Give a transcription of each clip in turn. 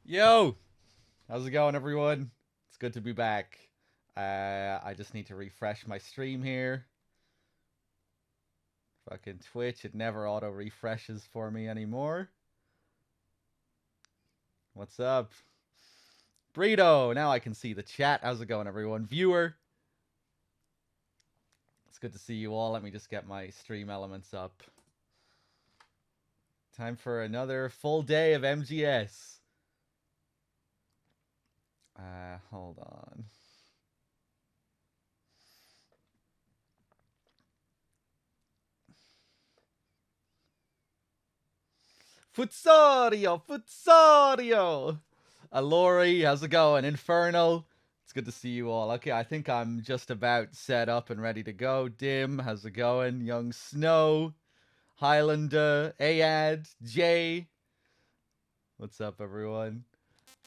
Yo! How's it going, everyone? It's good to be back. I just need to refresh my stream here. Fucking Twitch, it never auto refreshes for me anymore. What's up? Burrito! Now I can see the chat. How's it going, everyone? Viewer! It's good to see you all. Let me just get my stream elements up. Time for another full day of MGS. Hold on. Futsario! Alori, how's it going? Inferno, it's good to see you all. Okay, I think I'm just about set up and ready to go. Dim, how's it going? Young Snow, Highlander, Ayad, Jay. What's up, everyone?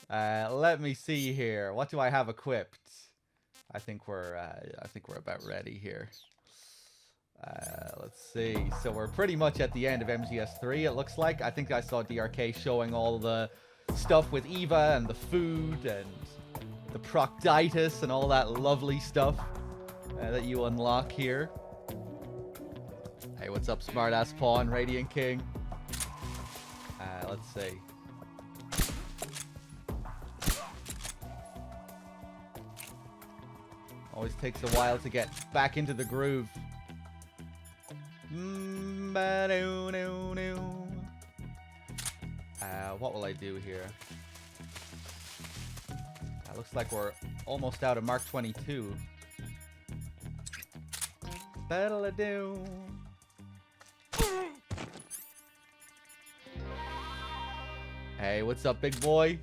Let me see here. What do I have equipped? I think we're about ready here. Let's see. So we're pretty much at the end of MGS3, it looks like. I think I saw DRK showing all the stuff with Eva and the food and the proctitis and all that lovely stuff that you unlock here. Hey, what's up, smartass pawn, Radiant King? Let's see. Always takes a while to get back into the groove. What will I do here? Looks like we're almost out of Mark 22. Battle-a-doo. Hey, what's up, big boy?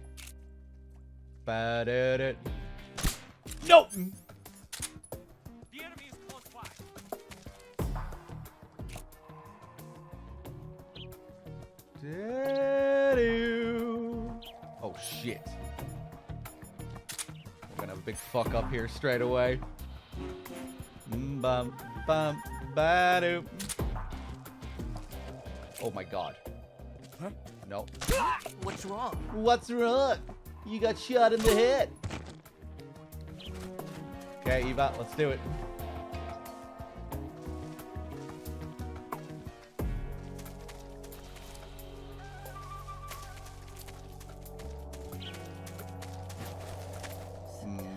Ba-da-da. Nope! Oh shit. We're gonna have a big fuck up here straight away. Bum bum ba-doo. Oh my god. Huh? No. What's wrong? What's wrong? You got shot in the head. Okay, Eva, let's do it.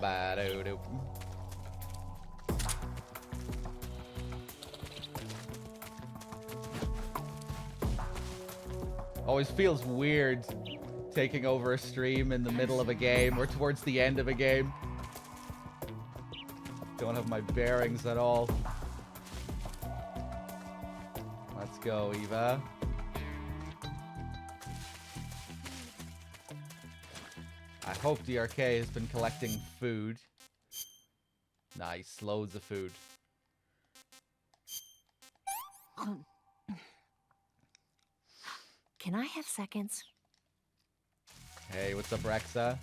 Ba-do-do. Always feels weird taking over a stream in the middle of a game or towards the end of a game. Don't have my bearings at all. Let's go, Eva. I hope DRK has been collecting food. Nice, loads of food. Can I have seconds? Hey, what's up, Rexa?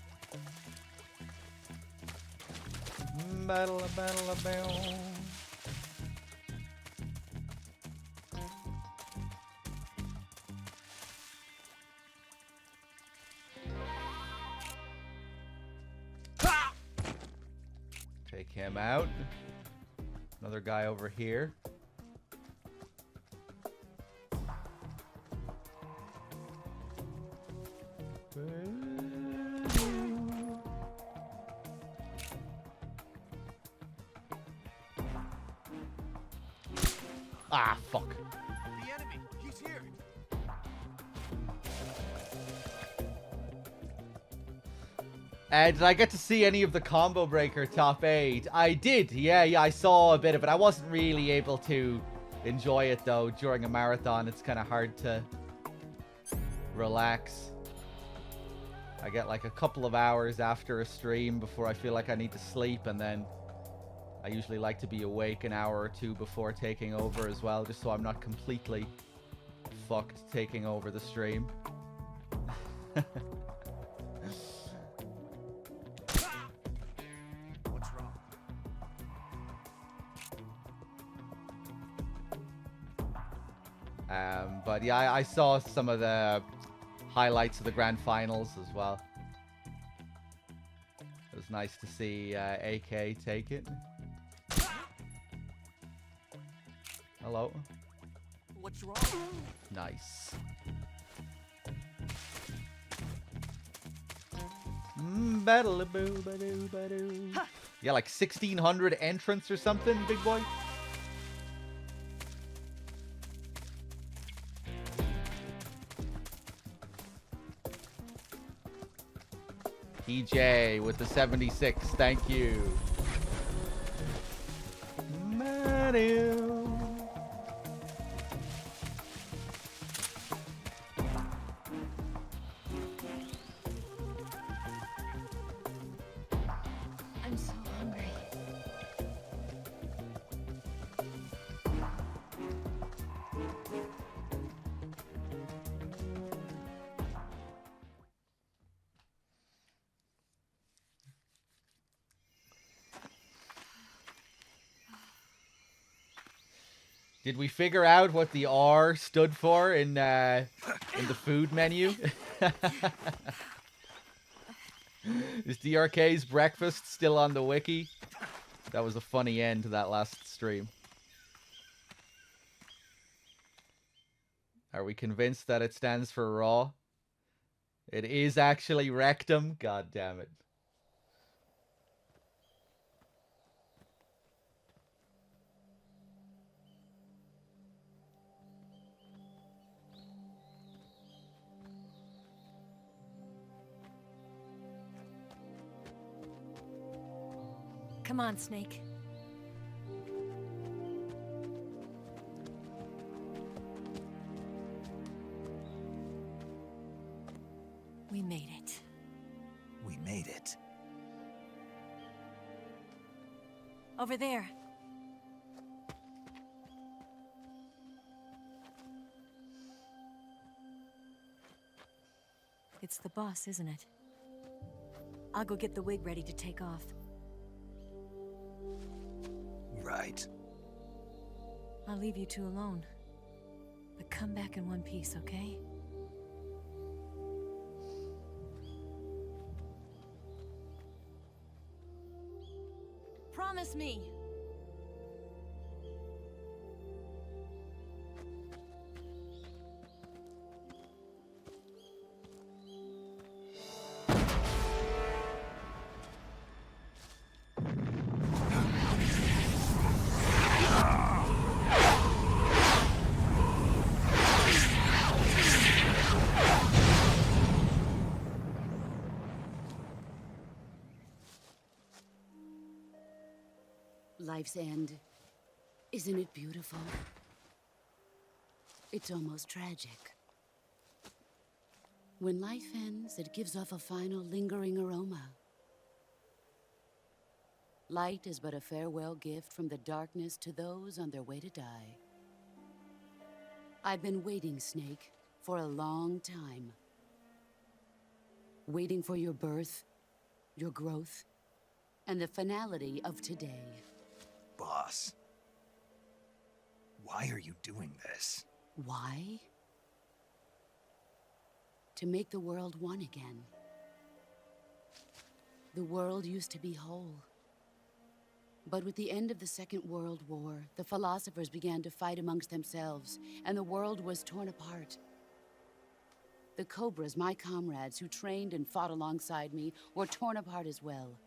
Battle, battle, battle. Take him out. Another guy over here. Ah, fuck. The enemy, he's here. Did I get to see any of the Combo Breaker top 8? I did, yeah, I saw a bit of it. I wasn't really able to enjoy it, though. During a marathon, it's kind of hard to relax. I get like a couple of hours after a stream before I feel like I need to sleep, and then I usually like to be awake an hour or two before taking over as well, just so I'm not completely fucked taking over the stream. What's wrong? But yeah, I saw some of the highlights of the grand finals as well. nice to see AK take it. Hello. What's wrong? Nice. Battle-a-boo-ba-doo-ba-doo. Yeah, like 1,600 entrants or something, big boy. EJ with the 76, thank you. Mario. I'm so hungry. Did we figure out what the R stood for in the food menu? Is DRK's breakfast still on the wiki? That was a funny end to that last stream. Are we convinced that it stands for raw? It is actually rectum. God damn it. Come on, Snake. We made it. We made it. Over there. It's the boss, isn't it? I'll go get the wig ready to take off. Right. I'll leave you two alone. But come back in one piece, okay? Promise me! Life's end. Isn't it beautiful? It's almost tragic. When life ends, it gives off a final lingering aroma. Light is but a farewell gift from the darkness to those on their way to die. I've been waiting, Snake, for a long time. Waiting for your birth, your growth, and the finality of today. Boss. Why are you doing this? Why? To make the world one again. The world used to be whole. But with the end of the Second World War, the philosophers began to fight amongst themselves, and the world was torn apart. The Cobras, my comrades who trained and fought alongside me, were torn apart as well.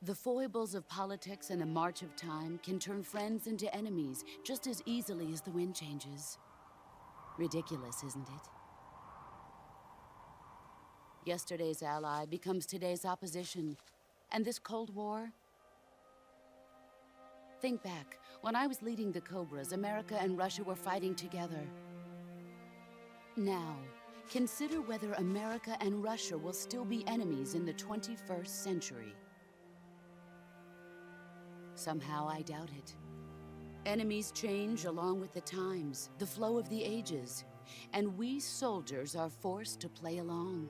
The foibles of politics and the march of time can turn friends into enemies just as easily as the wind changes. Ridiculous, isn't it? Yesterday's ally becomes today's opposition. And this Cold War? Think back. When I was leading the Cobras, America and Russia were fighting together. Now, consider whether America and Russia will still be enemies in the 21st century. Somehow I doubt it. Enemies change along with the times, the flow of the ages, and we soldiers are forced to play along.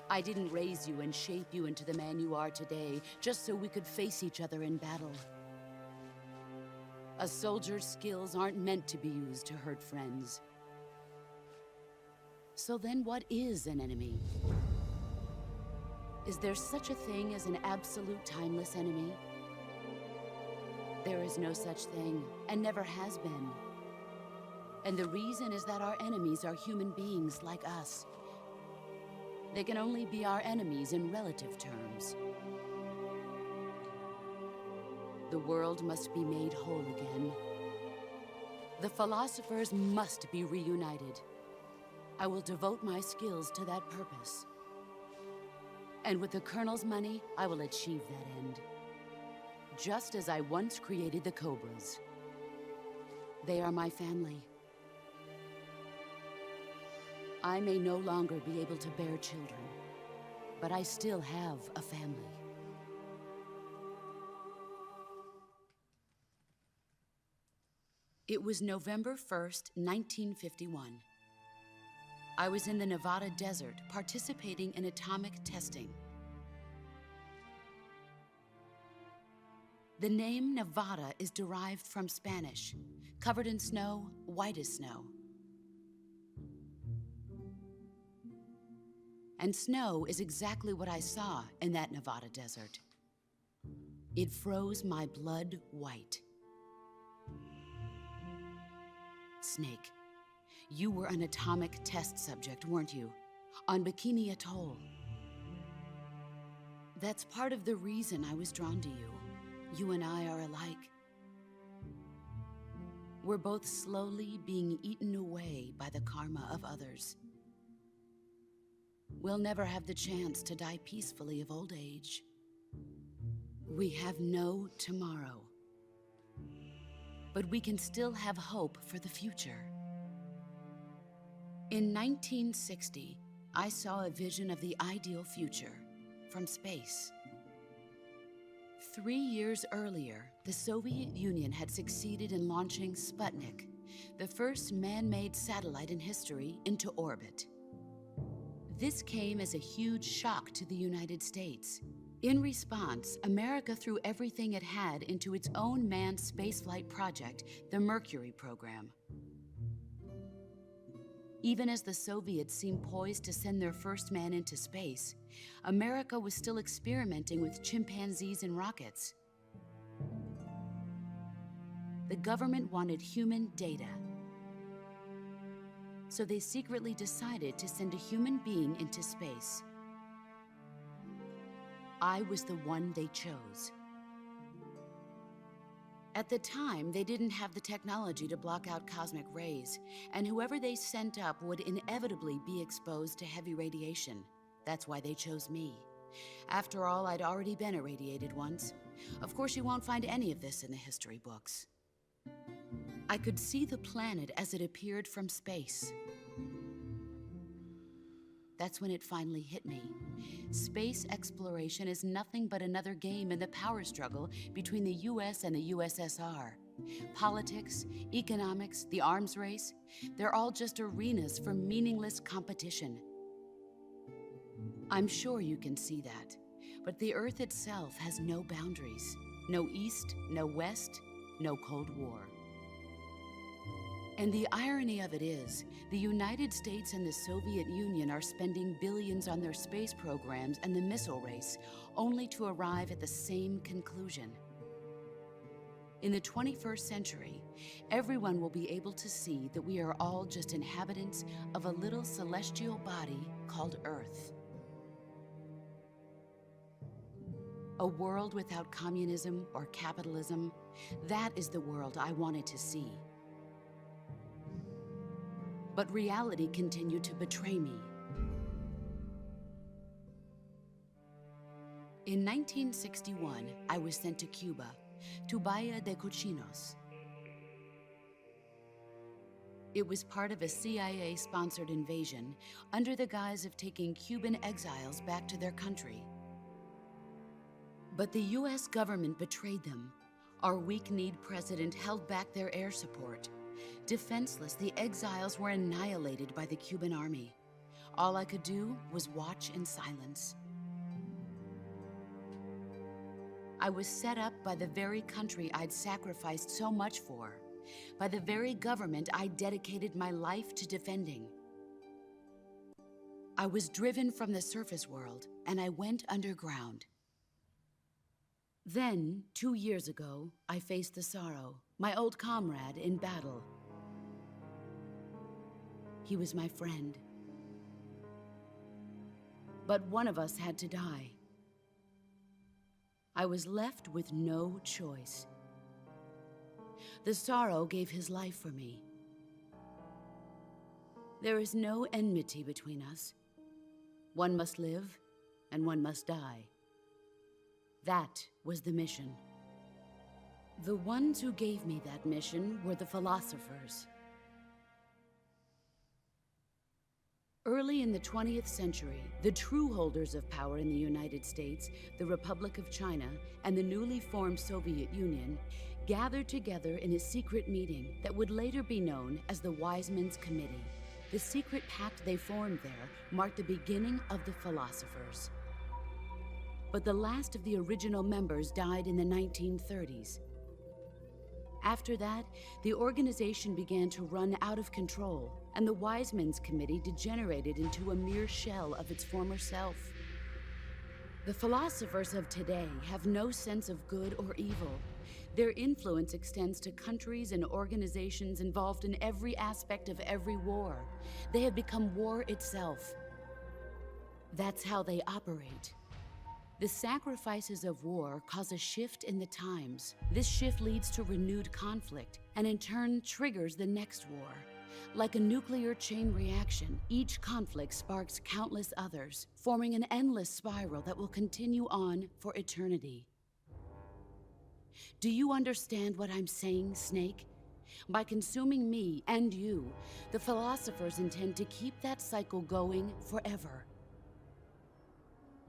I didn't raise you and shape you into the man you are today just so we could face each other in battle. A soldier's skills aren't meant to be used to hurt friends. So then what is an enemy? Is there such a thing as an absolute timeless enemy? There is no such thing, and never has been. And the reason is that our enemies are human beings like us. They can only be our enemies in relative terms. The world must be made whole again. The philosophers must be reunited. I will devote my skills to that purpose. And with the Colonel's money, I will achieve that end. Just as I once created the Cobras. They are my family. I may no longer be able to bear children, but I still have a family. It was November 1st, 1951. I was in the Nevada desert participating in atomic testing. The name Nevada is derived from Spanish, covered in snow, white as snow. And snow is exactly what I saw in that Nevada desert. It froze my blood white. Snake, you were an atomic test subject, weren't you? On Bikini Atoll. That's part of the reason I was drawn to you. You and I are alike. We're both slowly being eaten away by the karma of others. We'll never have the chance to die peacefully of old age. We have no tomorrow. But we can still have hope for the future. In 1960, I saw a vision of the ideal future from space. 3 years earlier, the Soviet Union had succeeded in launching Sputnik, the first man-made satellite in history, into orbit. This came as a huge shock to the United States. In response, America threw everything it had into its own manned spaceflight project, the Mercury program. Even as the Soviets seemed poised to send their first man into space, America was still experimenting with chimpanzees and rockets. The government wanted human data. So they secretly decided to send a human being into space. I was the one they chose. At the time, they didn't have the technology to block out cosmic rays, and whoever they sent up would inevitably be exposed to heavy radiation. That's why they chose me. After all, I'd already been irradiated once. Of course, you won't find any of this in the history books. I could see the planet as it appeared from space. That's when it finally hit me. Space exploration is nothing but another game in the power struggle between the US and the USSR. Politics, economics, the arms race, they're all just arenas for meaningless competition. I'm sure you can see that, but the Earth itself has no boundaries. No East, no West, no Cold War. And the irony of it is, the United States and the Soviet Union are spending billions on their space programs and the missile race, only to arrive at the same conclusion. In the 21st century, everyone will be able to see that we are all just inhabitants of a little celestial body called Earth. A world without communism or capitalism, that is the world I wanted to see. But reality continued to betray me. In 1961, I was sent to Cuba, to Bahia de Cochinos. It was part of a CIA-sponsored invasion under the guise of taking Cuban exiles back to their country. But the US government betrayed them. Our weak-kneed president held back their air support. Defenseless, the exiles were annihilated by the Cuban army. All I could do was watch in silence. I was set up by the very country I'd sacrificed so much for, by the very government I dedicated my life to defending. I was driven from the surface world, and I went underground. Then, 2 years ago, I faced the Sorrow, my old comrade in battle. He was my friend. But one of us had to die. I was left with no choice. The Sorrow gave his life for me. There is no enmity between us. One must live, and one must die. That was the mission. The ones who gave me that mission were the philosophers. Early in the 20th century, the true holders of power in the United States, the Republic of China, and the newly formed Soviet Union gathered together in a secret meeting that would later be known as the Wise Men's Committee. The secret pact they formed there marked the beginning of the philosophers. But the last of the original members died in the 1930s. After that, the organization began to run out of control, and the Wise Men's Committee degenerated into a mere shell of its former self. The philosophers of today have no sense of good or evil. Their influence extends to countries and organizations involved in every aspect of every war. They have become war itself. That's how they operate. The sacrifices of war cause a shift in the times. This shift leads to renewed conflict, and in turn triggers the next war. Like a nuclear chain reaction, each conflict sparks countless others, forming an endless spiral that will continue on for eternity. Do you understand what I'm saying, Snake? By consuming me and you, the philosophers intend to keep that cycle going forever.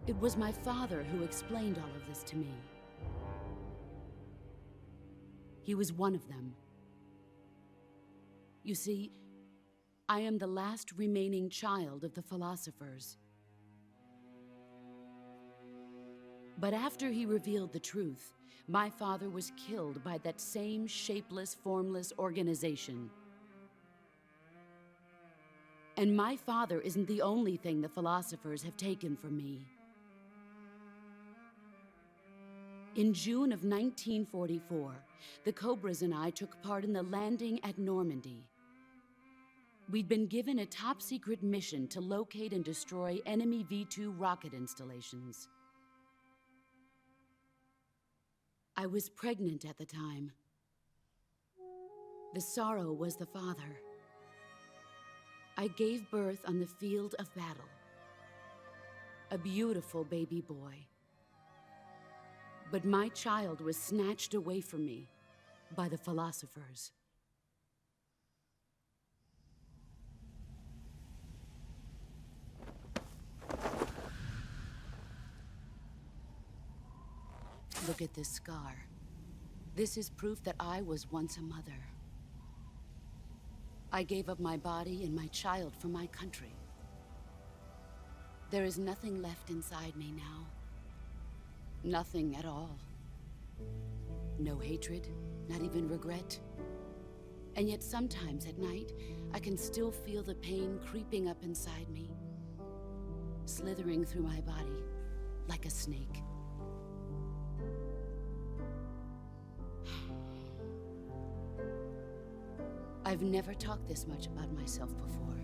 It was my father who explained all of this to me. He was one of them. You see, I am the last remaining child of the philosophers. But after he revealed the truth, my father was killed by that same shapeless, formless organization. And my father isn't the only thing the philosophers have taken from me. In June of 1944, the Cobras and I took part in the landing at Normandy. We'd been given a top-secret mission to locate and destroy enemy V-2 rocket installations. I was pregnant at the time. The Sorrow was the father. I gave birth on the field of battle. A beautiful baby boy. But my child was snatched away from me by the philosophers. Look at this scar. This is proof that I was once a mother. I gave up my body and my child for my country. There is nothing left inside me now. Nothing at all. No hatred, not even regret. And yet sometimes at night, I can still feel the pain creeping up inside me, slithering through my body like a snake. I've never talked this much about myself before.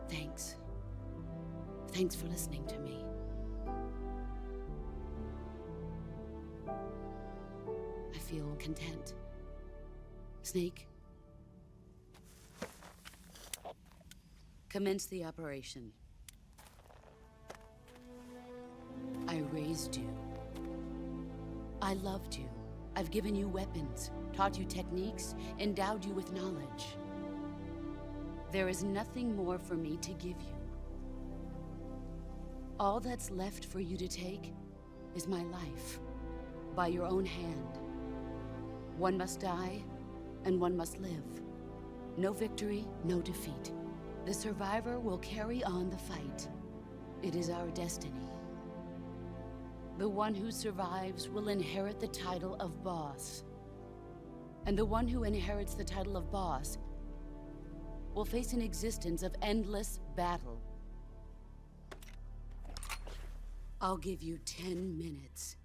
Thanks. Thanks for listening to me. I feel content. Snake, commence the operation. I raised you. I loved you. I've given you weapons, taught you techniques, endowed you with knowledge. There is nothing more for me to give you. All that's left for you to take is my life, by your own hand. One must die, and one must live. No victory, no defeat. The survivor will carry on the fight. It is our destiny. The one who survives will inherit the title of boss. And the one who inherits the title of boss will face an existence of endless battle, I'll give you 10 minutes.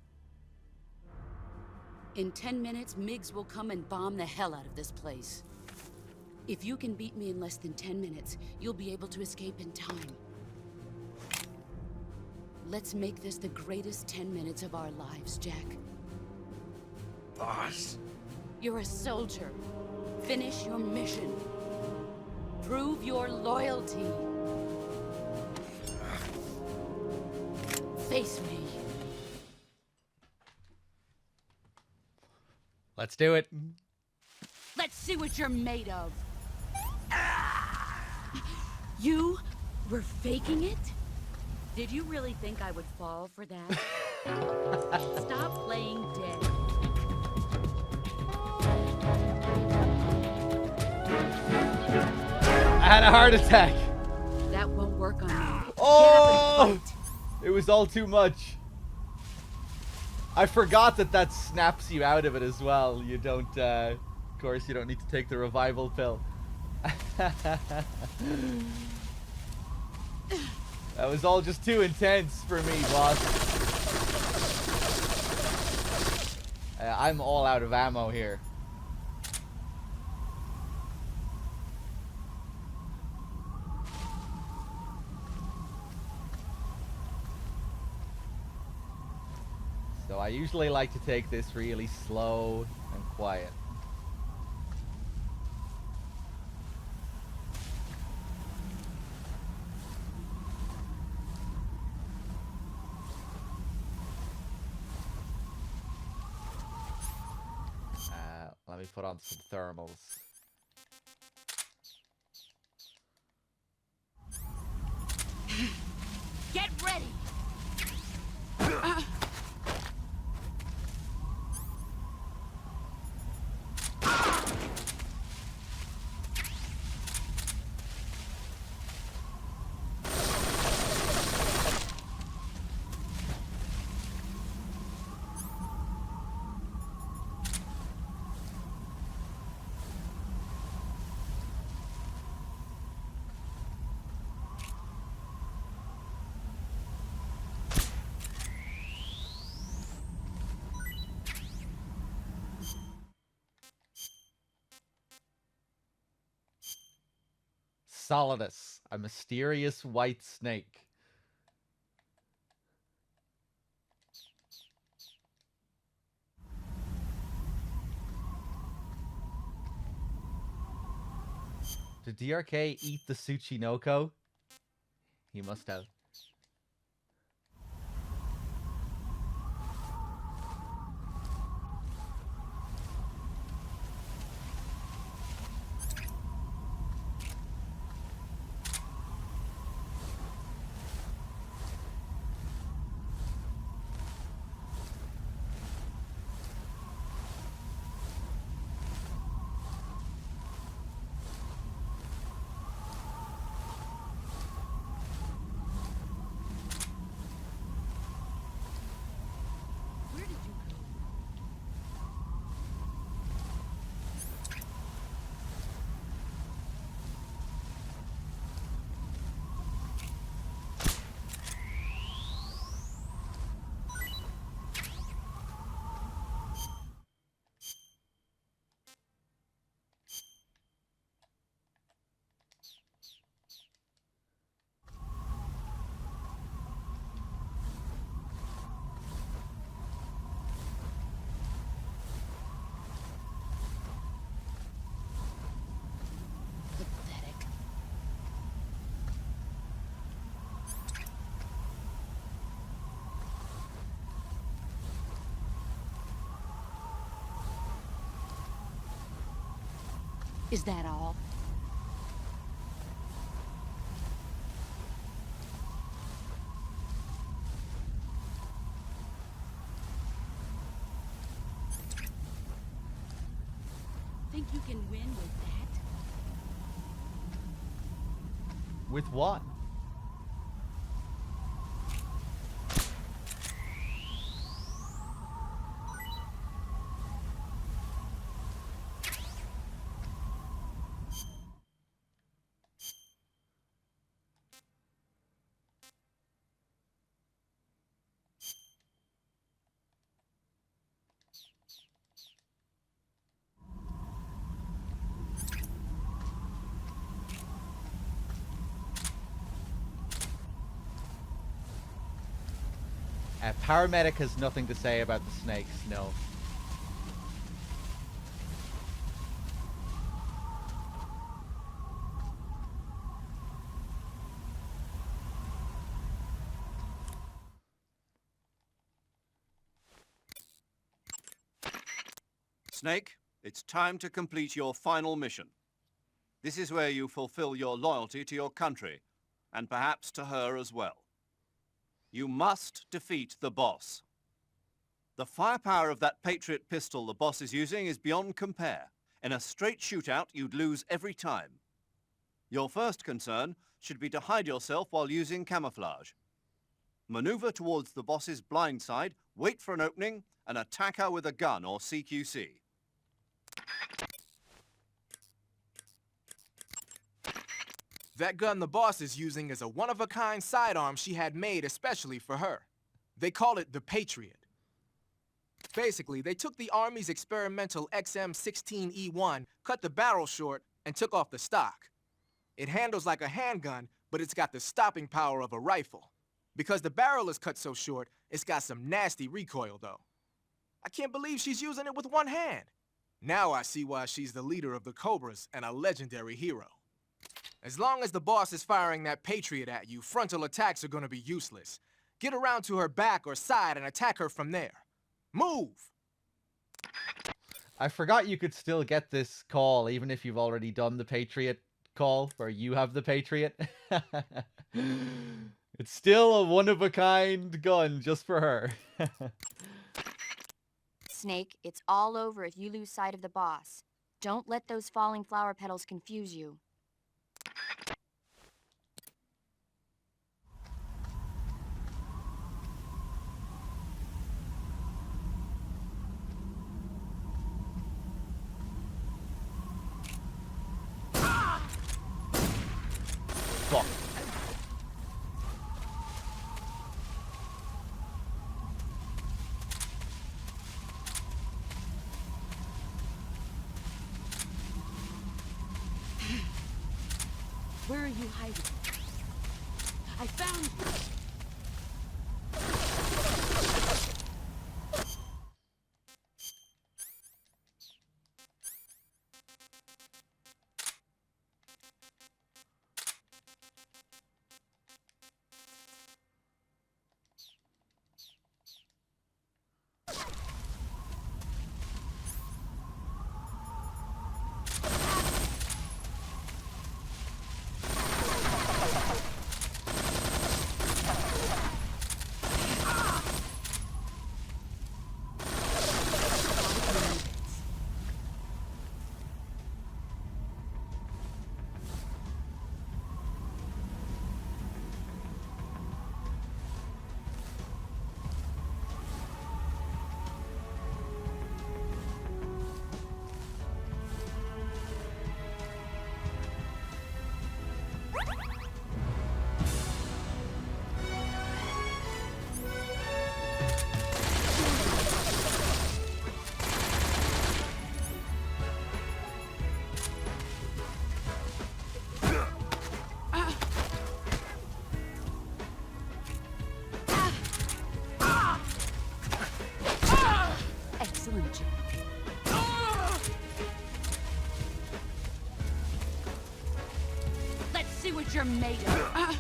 In 10 minutes, Miggs will come and bomb the hell out of this place. If you can beat me in less than 10 minutes, you'll be able to escape in time. Let's make this the greatest 10 minutes of our lives, Jack. Boss. You're a soldier. Finish your mission. Prove your loyalty. Face me. Let's do it. Let's see what you're made of. You were faking it? Did you really think I would fall for that? Stop playing dead. I had a heart attack. That won't work on me. Oh! Get up and fight. It was all too much. I forgot that snaps you out of it as well. You don't, of course, you don't need to take the revival pill. That was all just too intense for me, boss. I'm all out of ammo here. So I usually like to take this really slow and quiet. Let me put on some thermals. Get ready. Solidus, a mysterious white snake. Did DRK eat the Tsuchinoko? He must have. Where did you go? Pathetic. Is that all? Think you can win with that? With what? Paramedic has nothing to say about the snakes, no. Snake, it's time to complete your final mission. This is where you fulfill your loyalty to your country, and perhaps to her as well. You must defeat the boss. The firepower of that Patriot pistol the boss is using is beyond compare. In a straight shootout, you'd lose every time. Your first concern should be to hide yourself while using camouflage. Maneuver towards the boss's blind side, wait for an opening, and attack her with a gun or CQC. That gun the boss is using is a one-of-a-kind sidearm she had made especially for her. They call it the Patriot. Basically, they took the Army's experimental XM16E1, cut the barrel short, and took off the stock. It handles like a handgun, but it's got the stopping power of a rifle. Because the barrel is cut so short, it's got some nasty recoil, though. I can't believe she's using it with one hand. Now I see why she's the leader of the Cobras and a legendary hero. As long as the boss is firing that Patriot at you, frontal attacks are gonna be useless. Get around to her back or side and attack her from there. Move! I forgot you could still get this call even if you've already done the Patriot call where you have the Patriot. It's still a one-of-a-kind gun just for her. Snake, it's all over if you lose sight of the boss. Don't let those falling flower petals confuse you. Fuck. Where are you hiding? I found you! Excellent job. Let's see what you're made of.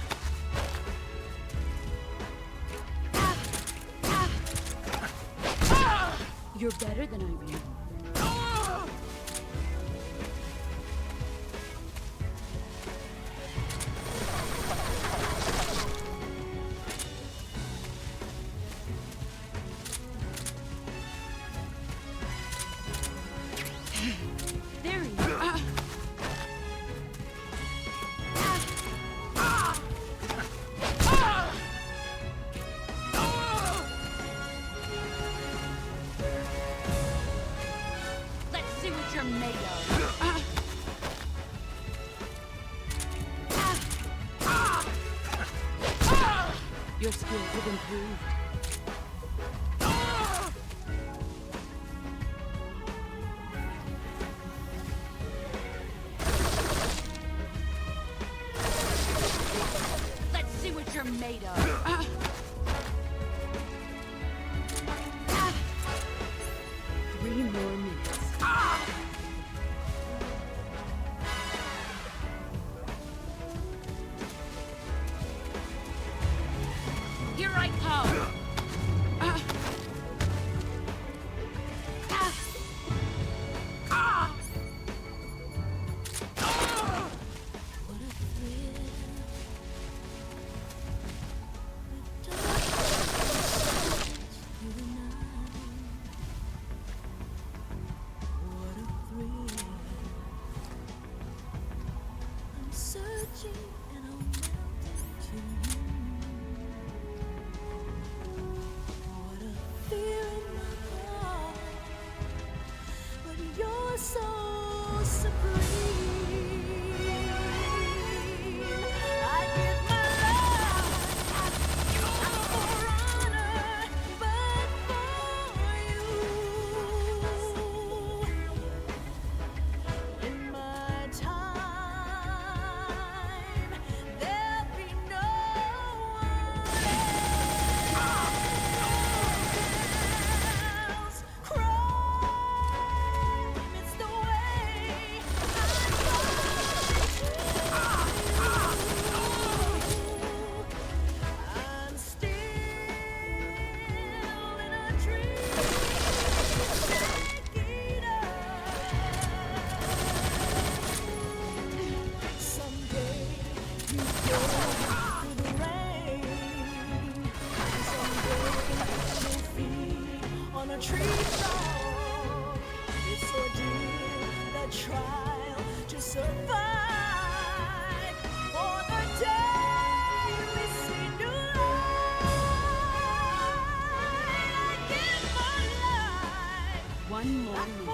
You're better than I remember. There he is. Let's see what you're made of. Your skills have improved. Let's see what you're made of. 3 more minutes. Here I come! One more minute.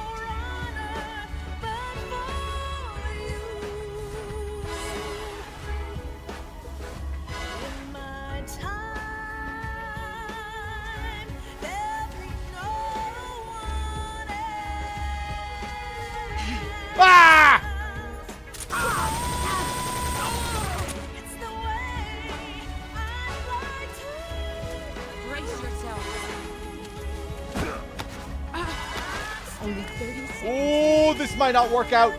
Ah! Brace yourself. Only 30 seconds. Oh, this might not work out.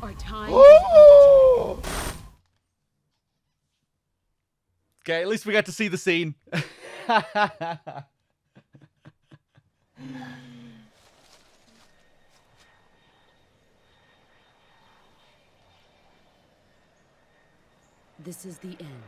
Our time. Ooh. Okay, at least we got to see the scene. This is the end.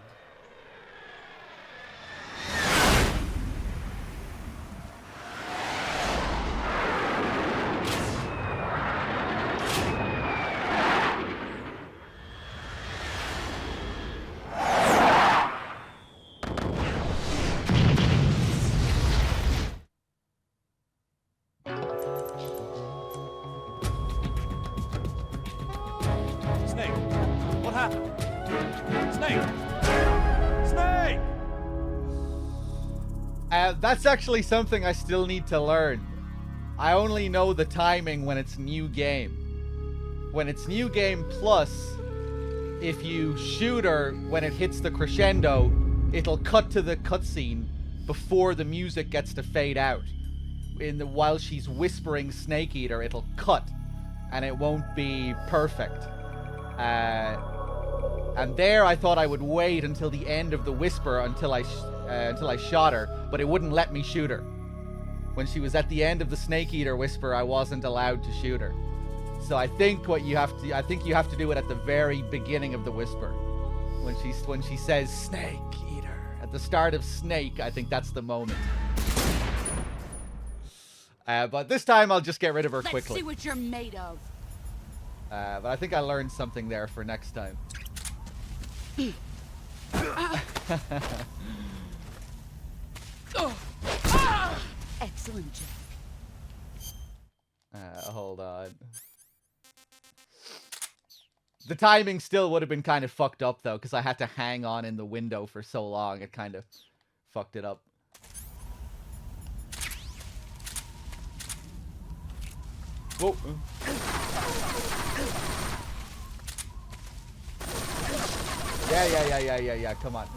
Snake, what happened? Snake! Snake! That's actually something I still need to learn. I only know the timing when it's new game. When it's new game plus, if you shoot her when it hits the crescendo, it'll cut to the cutscene before the music gets to fade out. While she's whispering Snake Eater, it'll cut, and it won't be perfect. And there I thought I would wait until the end of the whisper until I shot her, but it wouldn't let me shoot her. When she was at the end of the Snake Eater whisper, I wasn't allowed to shoot her. So I think you have to do it at the very beginning of the whisper. When she says Snake Eater at the start of Snake, I think that's the moment. But this time I'll just get rid of her quickly. Let's see what you're made of. But I think I learned something there for next time. Excellent job. Hold on. The timing still would have been kind of fucked up, though, because I had to hang on in the window for so long. It kind of fucked it up. Whoa. Yeah. Come on.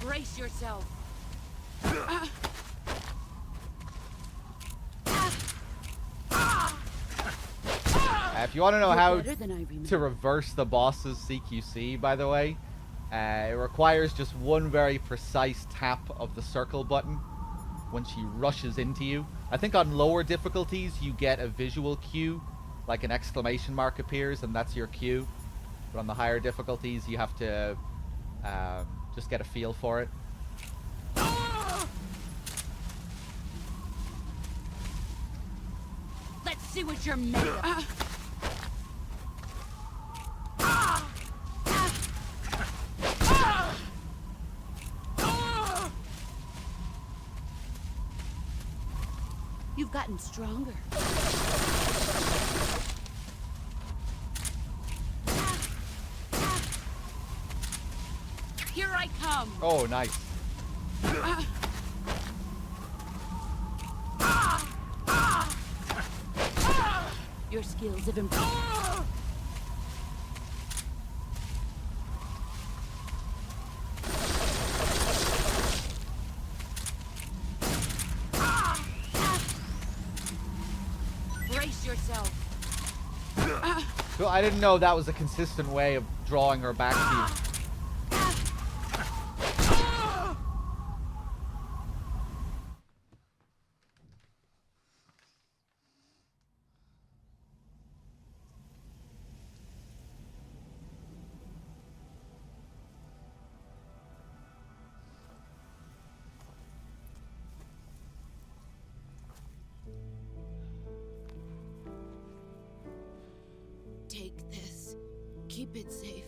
Brace yourself. If you want to know how Better than I remember. to reverse the boss's CQC, by the way, it requires just one very precise tap of the circle button when she rushes into you. I think on lower difficulties, you get a visual cue, like an exclamation mark appears, and that's your cue. But on the higher difficulties, you have to just get a feel for it. Let's see what you're made of. You've gotten stronger. Here I come. Oh, nice. Your skills have improved. Brace yourself. So I didn't know that was a consistent way of drawing her back to you. Take this. Keep it safe.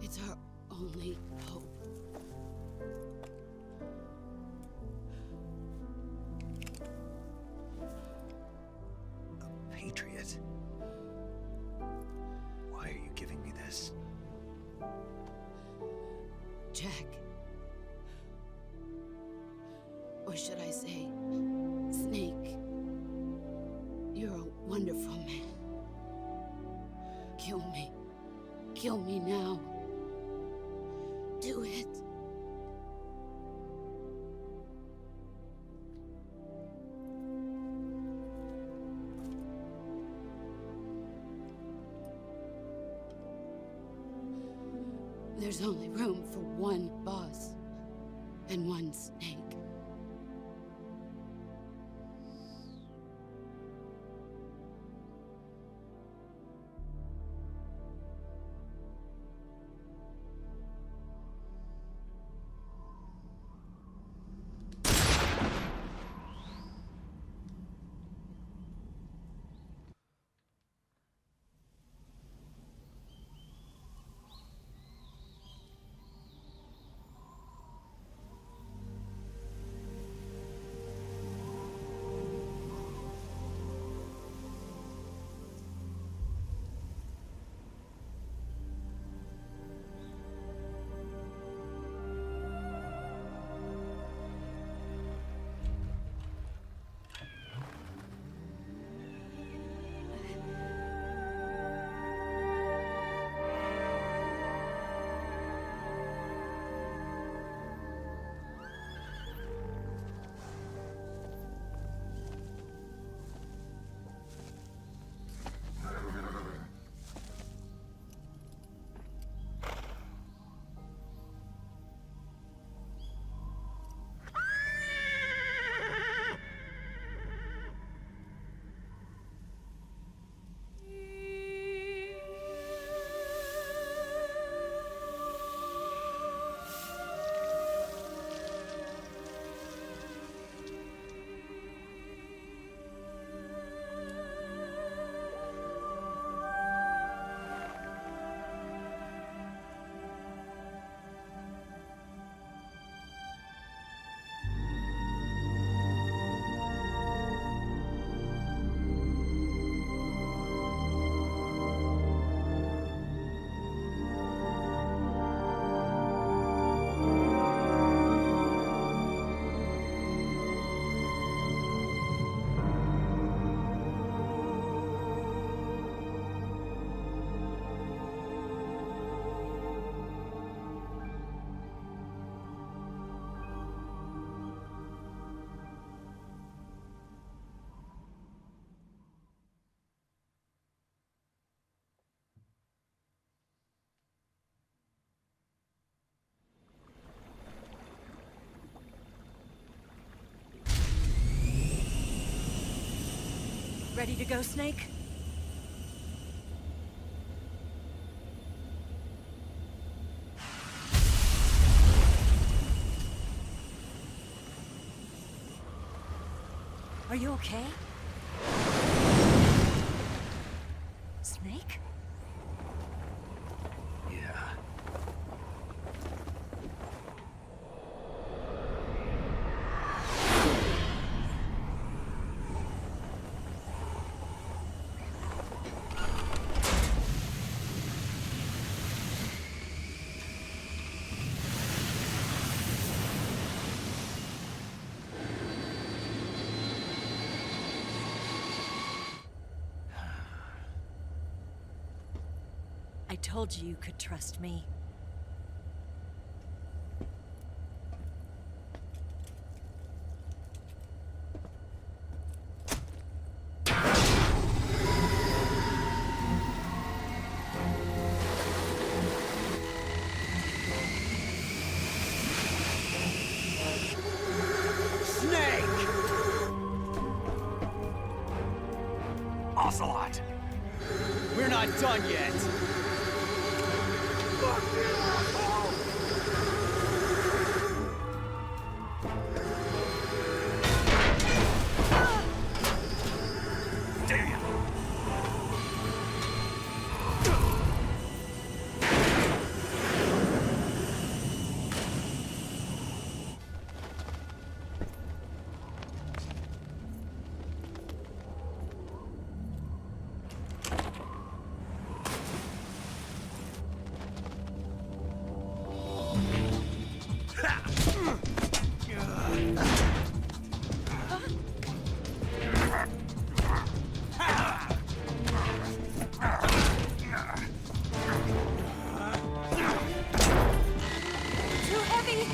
It's our only hope. A patriot? Why are you giving me this? Jack. Or should I say, Snake. You're a wonderful man. Kill me. Kill me now. Do it. There's only room for one boss and one snake. Ready to go, Snake? Are you okay? Snake? Yeah. I told you you could trust me. Snake! Ocelot! We're not done yet! Damn! Too heavy!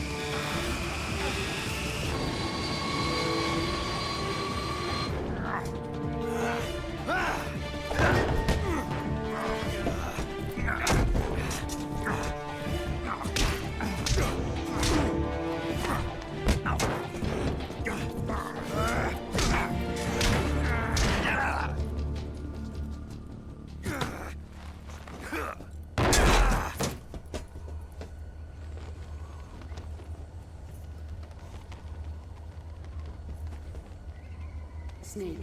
Snake,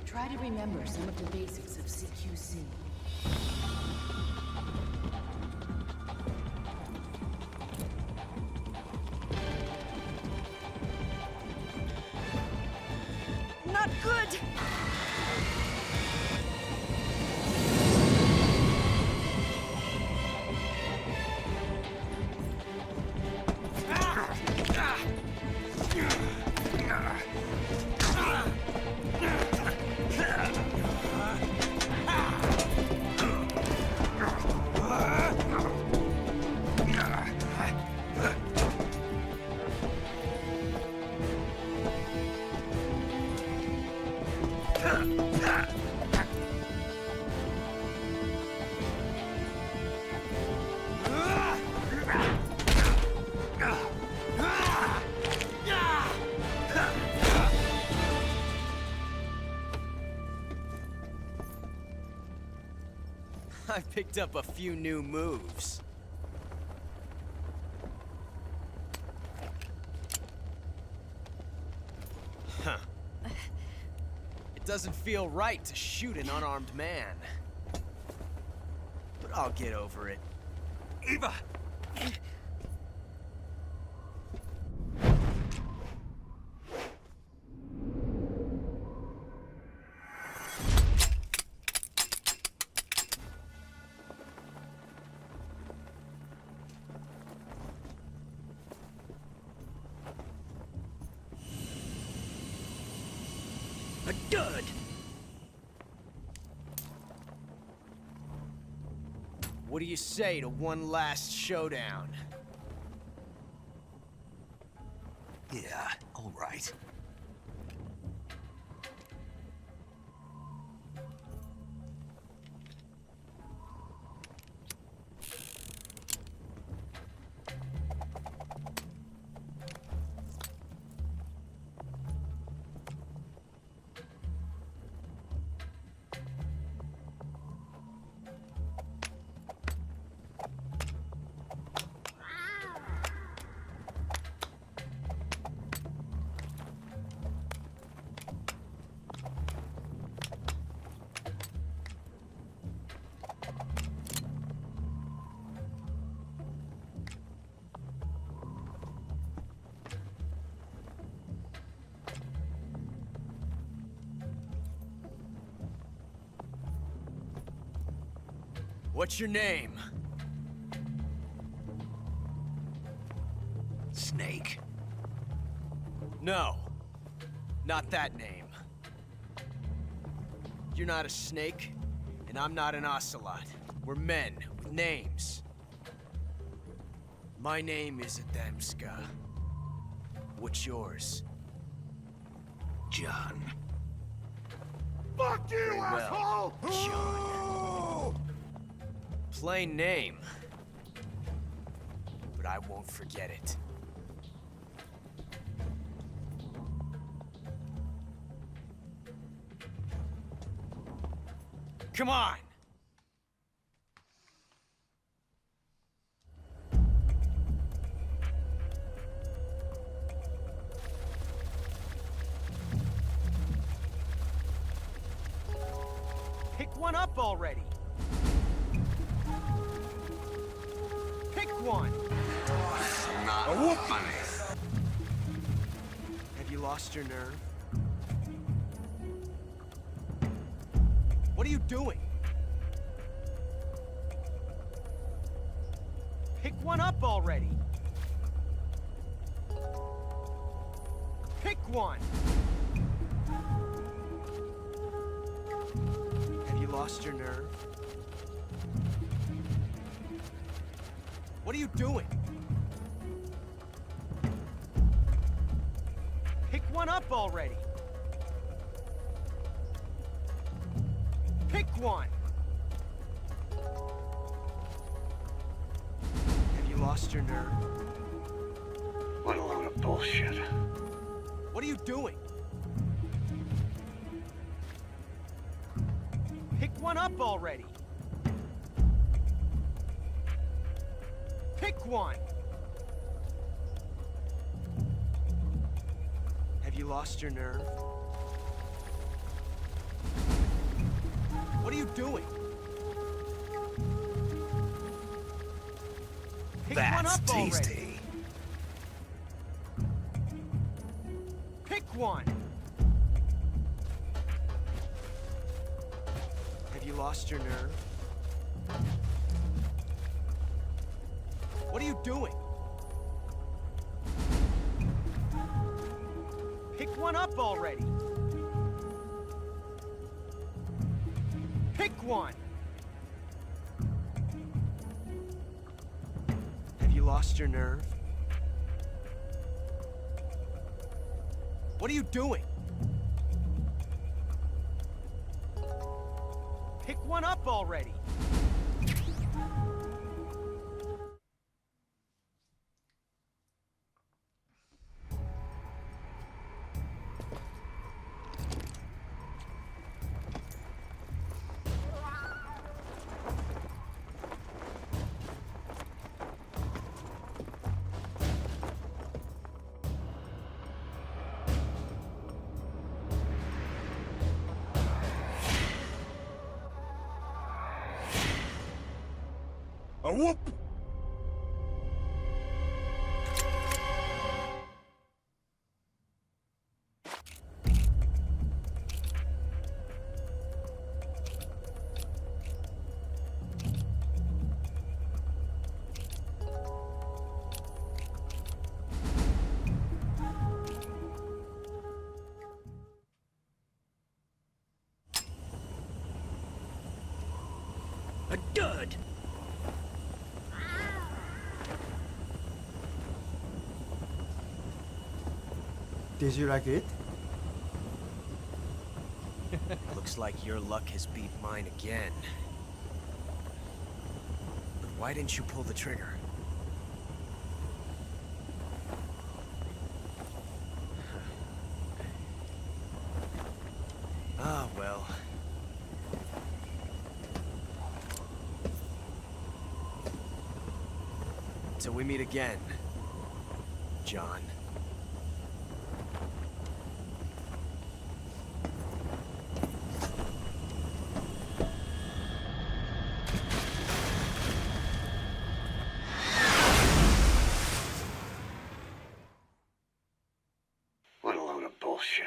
try to remember some of the basics of CQC. Not good! I picked up a few new moves. Huh. It doesn't feel right to shoot an unarmed man. But I'll get over it. Eva! A dud! What do you say to one last showdown? Yeah, all right. What's your name? Snake. No. Not that name. You're not a snake, and I'm not an ocelot. We're men with names. My name is Adamska. What's yours? John. Fuck you, Very well, John. Plain name. But I won't forget it. Come on! Pick one up already. Pick one. Not funny. Have you lost your nerve? What are you doing? Pick one up already. Pick one. Have you lost your nerve? What are you doing? Pick one up already. Pick one. Have you lost your nerve? What a load of bullshit. What are you doing? Pick one up already. Pick one. Have you lost your nerve? What are you doing? Pick one That's up already. tasty. Pick one. Have you lost your nerve? What are you doing? Pick one up already. Pick one. Have you lost your nerve? What are you doing? Pick one up already. A whoop! A dud. Did you like it? Looks like your luck has beat mine again. But why didn't you pull the trigger? Ah, well. Till we meet again, John. What a load of bullshit.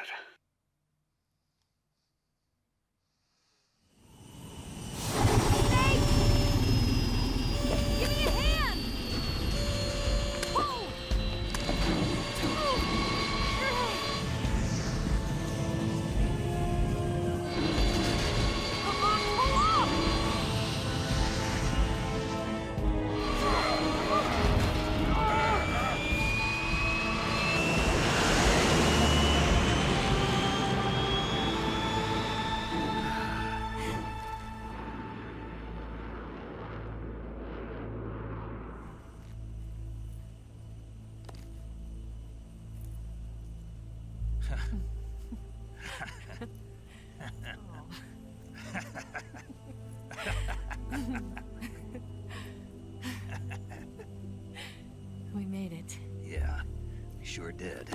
We made it. Yeah, we sure did.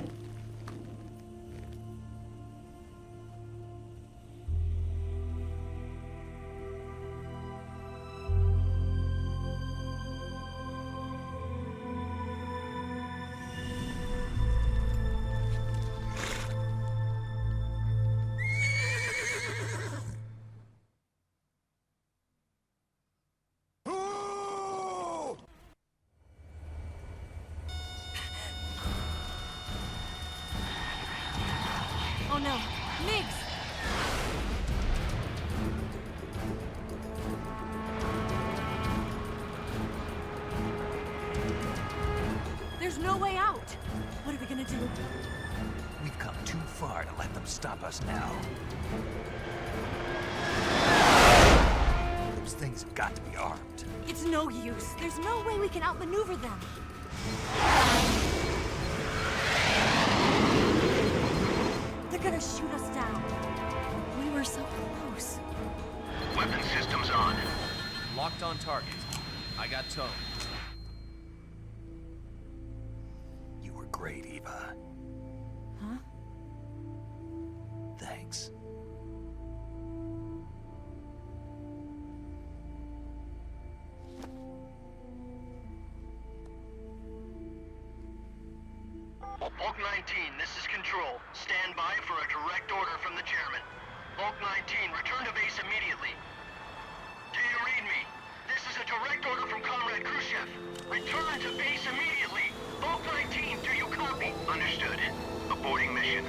Oh no, Migs! There's no way out! What are we gonna do? We've come too far to let them stop us now. Those things have got to be armed. It's no use. There's no way we can outmaneuver them. They're gonna shoot us down. We were so close. Weapon systems on. Locked on target. I got towed. You were great, Eva. Huh? Thanks. Bulk 19, this is Control. Stand by for a direct order from the chairman. Bulk 19, return to base immediately. Do you read me? This is a direct order from Comrade Khrushchev. Return to base immediately. Bulk 19, do you copy? Understood. Aborting mission.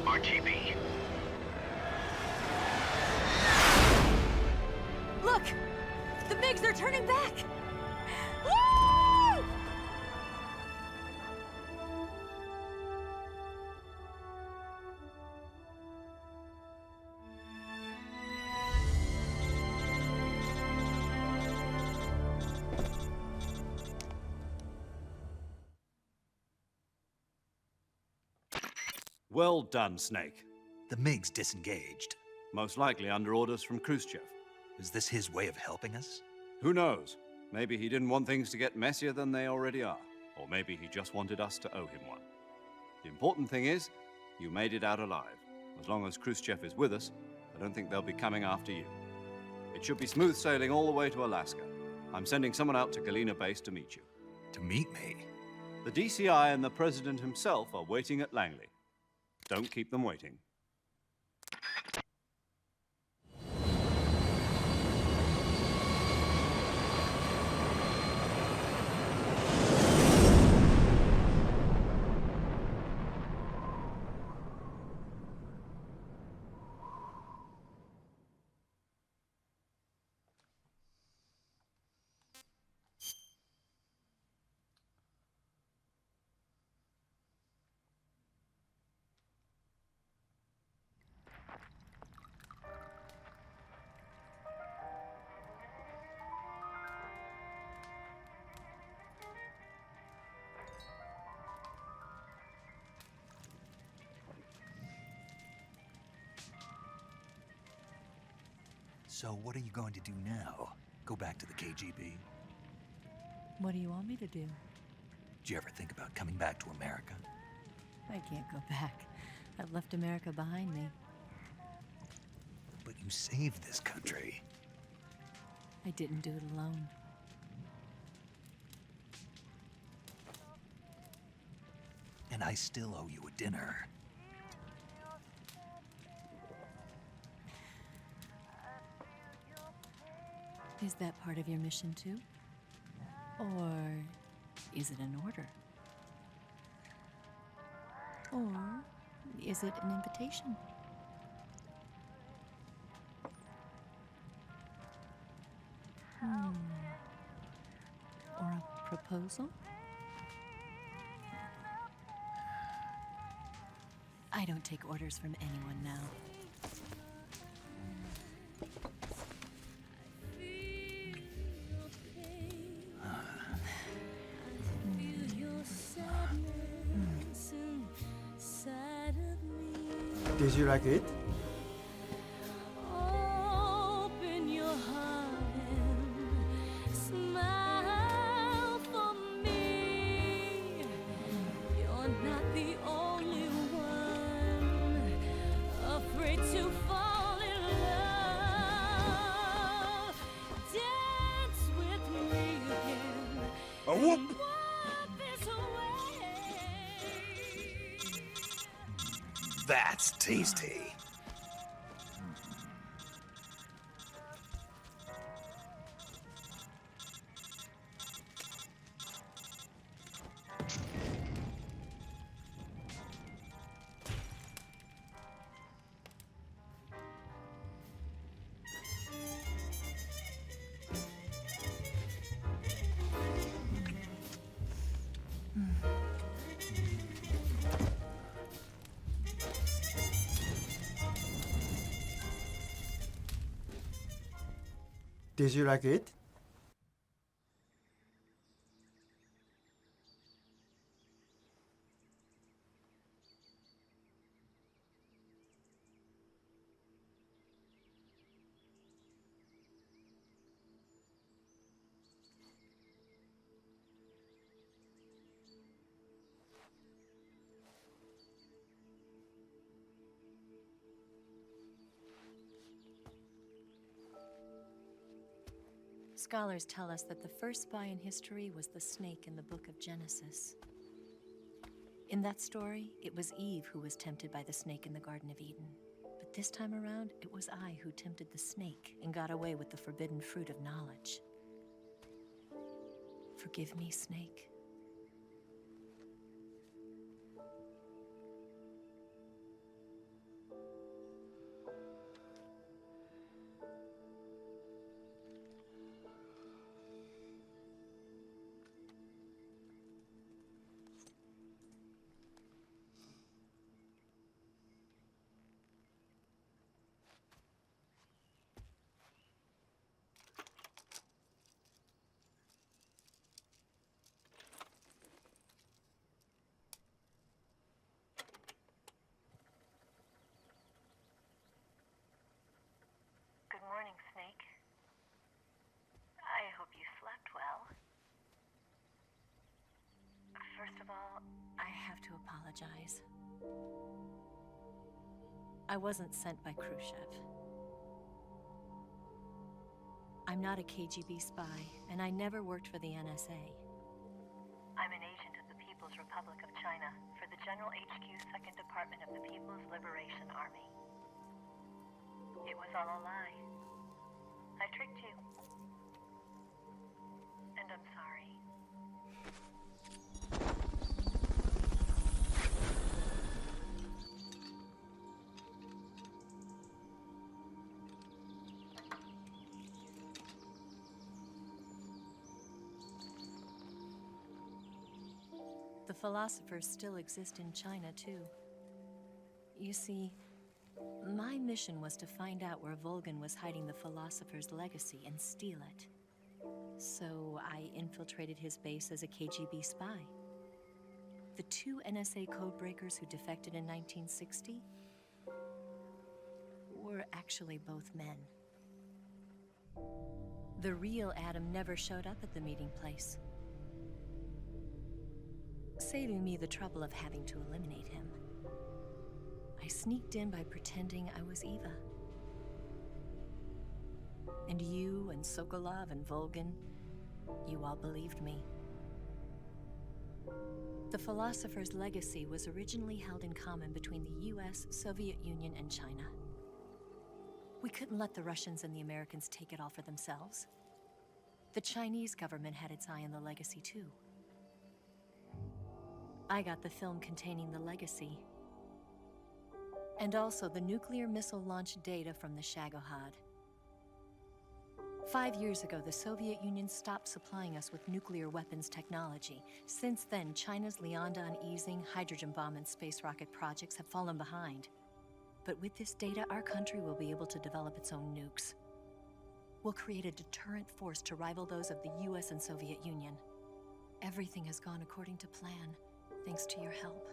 RTB. Look! The MiGs are turning back! Woo! Well done, Snake. The MiGs disengaged. Most likely under orders from Khrushchev. Is this his way of helping us? Who knows? Maybe he didn't want things to get messier than they already are. Or maybe he just wanted us to owe him one. The important thing is, you made it out alive. As long as Khrushchev is with us, I don't think they'll be coming after you. It should be smooth sailing all the way to Alaska. I'm sending someone out to Galena Base to meet you. To meet me? The DCI and the President himself are waiting at Langley. Don't keep them waiting. So what are you going to do now? Go back to the KGB? What do you want me to do? Did you ever think about coming back to America? I can't go back. I've left America behind me. But you saved this country. I didn't do it alone. And I still owe you a dinner. Is that part of your mission too? Or is it an order? Or is it an invitation? Or a proposal? I don't take orders from anyone now. Inside of me. Did you like it? Open your heart and smile for me. You're not the only one afraid to fall in love. Dance with me again. A whoop! Wipe this away. That's tasty. Did you like it? Scholars tell us that the first spy in history was the snake in the book of Genesis. In that story, it was Eve who was tempted by the snake in the Garden of Eden. But this time around, it was I who tempted the snake and got away with the forbidden fruit of knowledge. Forgive me, snake. Good morning, Snake. I hope you slept well. First of all, I have to apologize. I wasn't sent by Khrushchev. I'm not a KGB spy, and I never worked for the NSA. I'm an agent of the People's Republic of China for the General HQ 2nd Department of the People's Liberation Army. It was all a lie. I tricked you. And I'm sorry. The philosophers still exist in China, too. You see, my mission was to find out where Volgin was hiding the philosopher's legacy and steal it. So I infiltrated his base as a KGB spy. The two NSA codebreakers who defected in 1960 were actually both men. The real Adam never showed up at the meeting place, saving me the trouble of having to eliminate him. I sneaked in by pretending I was Eva. And you and Sokolov and Volgin, you all believed me. The philosopher's legacy was originally held in common between the US, Soviet Union, and China. We couldn't let the Russians and the Americans take it all for themselves. The Chinese government had its eye on the legacy too. I got the film containing the legacy, and also the nuclear missile launch data from the Shagohod. 5 years ago, the Soviet Union stopped supplying us with nuclear weapons technology. Since then, China's Liaodong easing, hydrogen bomb, and space rocket projects have fallen behind. But with this data, our country will be able to develop its own nukes. We'll create a deterrent force to rival those of the US and Soviet Union. Everything has gone according to plan, thanks to your help.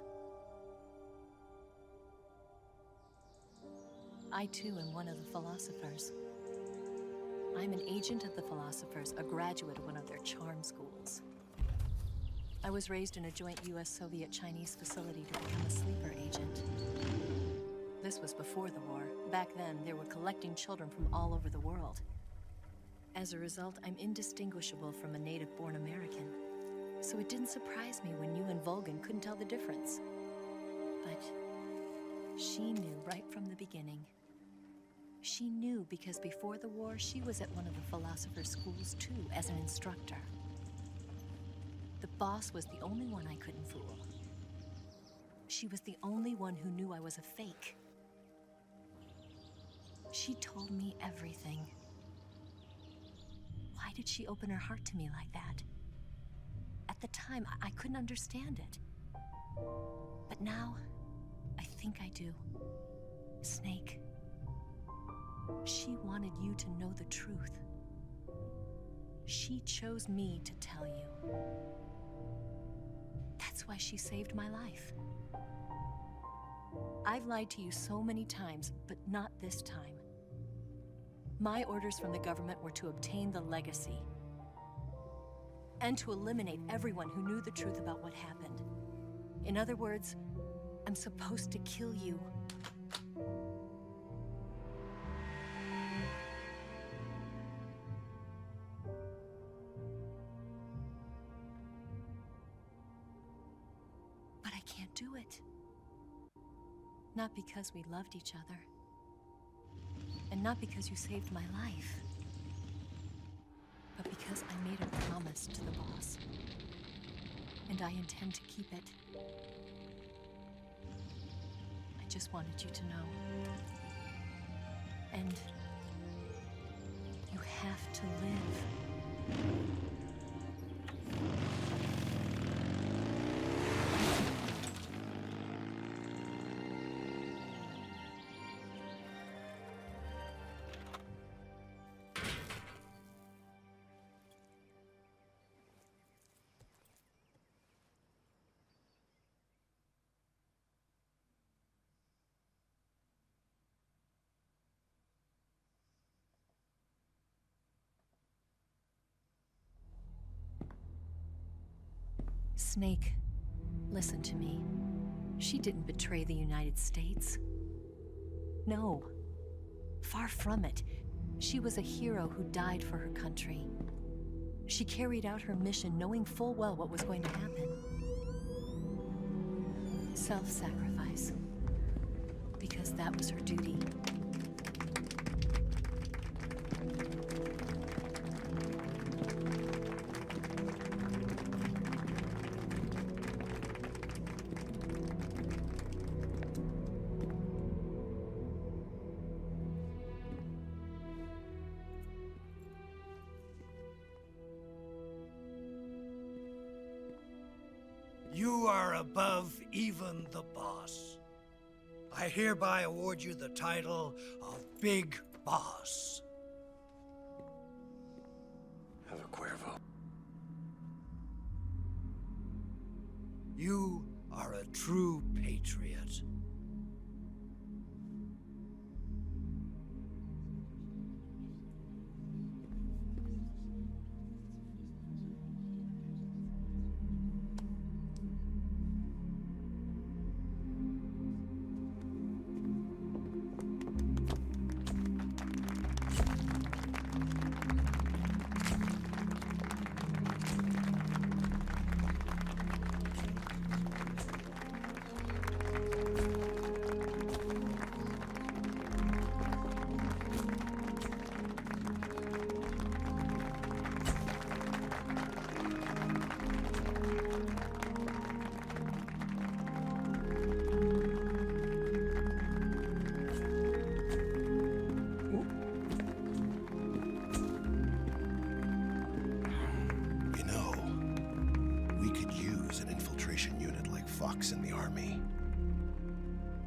I too am one of the philosophers. I'm an agent of the philosophers, a graduate of one of their charm schools. I was raised in a joint US-Soviet-Chinese facility to become a sleeper agent. This was before the war. Back then, they were collecting children from all over the world. As a result, I'm indistinguishable from a native-born American. So it didn't surprise me when you and Volgin couldn't tell the difference. But she knew right from the beginning. She knew because before the war, she was at one of the philosopher's schools too, as an instructor. The boss was the only one I couldn't fool. She was the only one who knew I was a fake. She told me everything. Why did she open her heart to me like that? At the time, I couldn't understand it. But now, I think I do. Snake. She wanted you to know the truth. She chose me to tell you. That's why she saved my life. I've lied to you so many times, but not this time. My orders from the government were to obtain the legacy and to eliminate everyone who knew the truth about what happened. In other words, I'm supposed to kill you. But I can't do it. Not because we loved each other. And not because you saved my life. But because I made a promise to the boss. And I intend to keep it. I just wanted you to know. And you have to live. Snake, listen to me. She didn't betray the United States. No. Far from it. She was a hero who died for her country. She carried out her mission knowing full well what was going to happen. Self-sacrifice. Because that was her duty. You are above even the boss. I hereby award you the title of Big Boss. Have a Cuervo. You are a true patriot. In the army.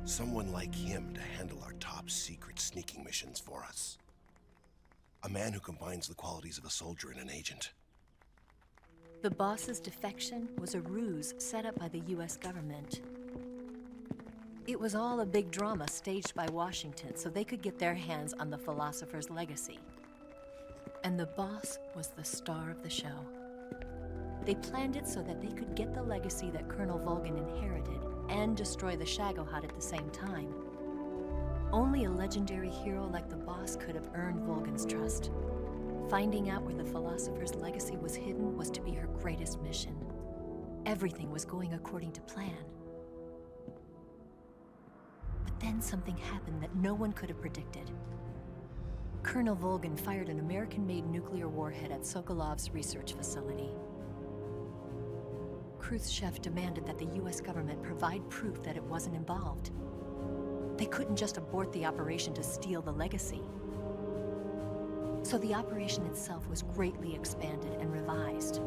Someone like him to handle our top secret sneaking missions for us. A man who combines the qualities of a soldier and an agent. The boss's defection was a ruse set up by the US government. It was all a big drama staged by Washington so they could get their hands on the philosopher's legacy. And the boss was the star of the show. They planned it so that they could get the legacy that Colonel Volgin inherited and destroy the Shagohod at the same time. Only a legendary hero like the boss could have earned Volgin's trust. Finding out where the philosopher's legacy was hidden was to be her greatest mission. Everything was going according to plan. But then something happened that no one could have predicted. Colonel Volgin fired an American-made nuclear warhead at Sokolov's research facility. Khrushchev demanded that the US government provide proof that it wasn't involved. They couldn't just abort the operation to steal the legacy. So the operation itself was greatly expanded and revised.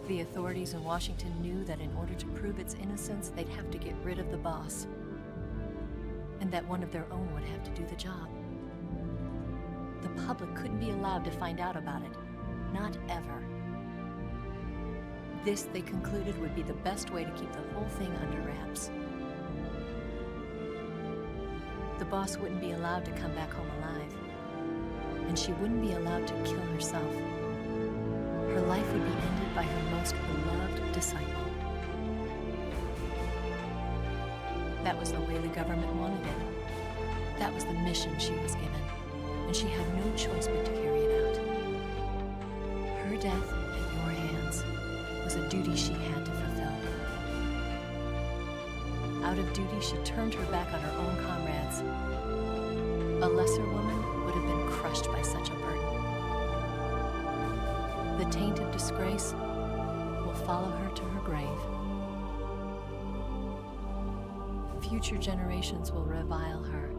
The authorities in Washington knew that in order to prove its innocence, they'd have to get rid of the boss, and that one of their own would have to do the job. The public couldn't be allowed to find out about it, not ever. This, they concluded, would be the best way to keep the whole thing under wraps. The boss wouldn't be allowed to come back home alive, and she wouldn't be allowed to kill herself. Her life would be ended by her most beloved disciple. That was the way the government wanted it. That was the mission she was given, and she had no choice but to carry it out. Her death at your hands was a duty she had to fulfill. Out of duty, she turned her back on her own comrades. A lesser woman would have been crushed by such a burden. The taint of disgrace will follow her to her grave. Future generations will revile her.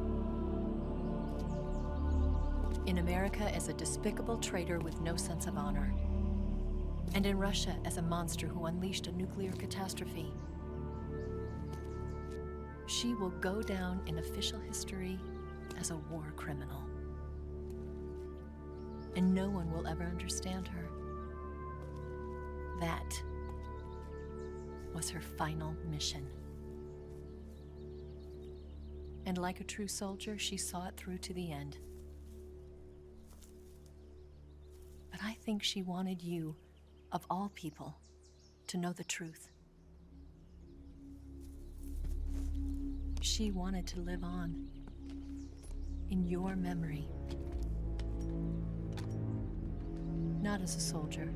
In America as a despicable traitor with no sense of honor. And in Russia as a monster who unleashed a nuclear catastrophe. She will go down in official history as a war criminal. And no one will ever understand her. That was her final mission. And like a true soldier, she saw it through to the end. But I think she wanted you, of all people, to know the truth. She wanted to live on in your memory. Not as a soldier,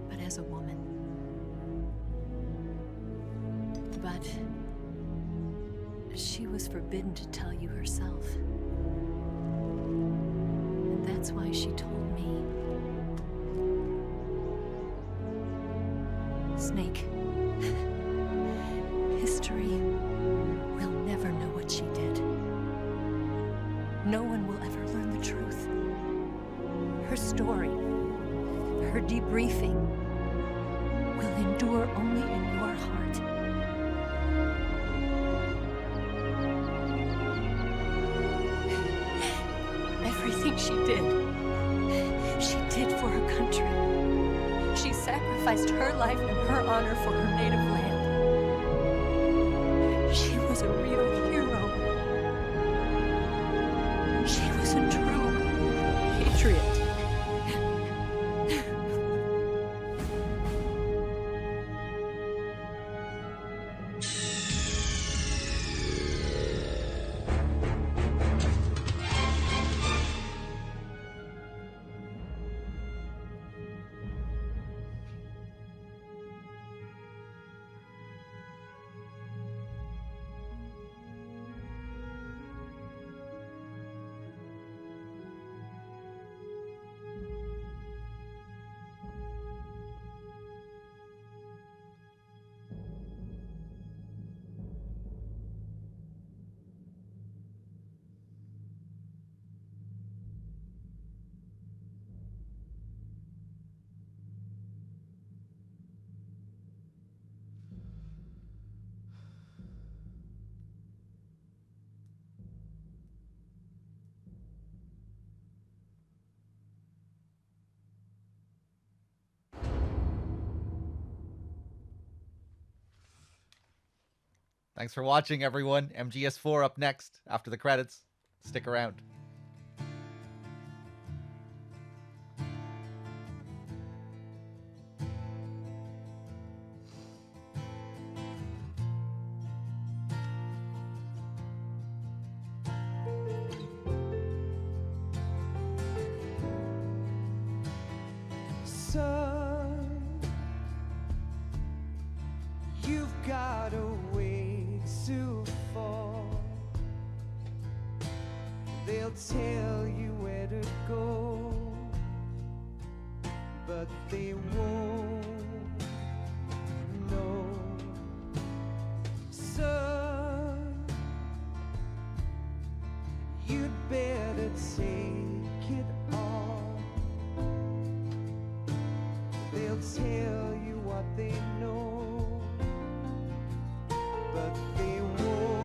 but as a woman. But she was forbidden to tell you herself. And that's why she told me. Snake, history will never know what she did. No one will ever learn the truth. Her story, her debriefing, will endure only in your heart. Everything she did for her country. She sacrificed her life and her honor for her native land. She was a real hero. She was a true patriot. Thanks for watching, everyone. MGS4 up next after the credits. Stick around. Son, you've got a way to fall. They'll tell you where to go, but they won't know. Son, you'd better take it all. They'll tell you what they know, but they won't.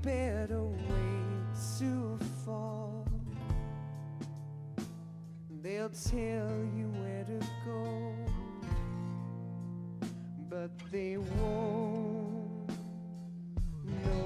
Better way to fall. They'll tell you where to go, but they won't know.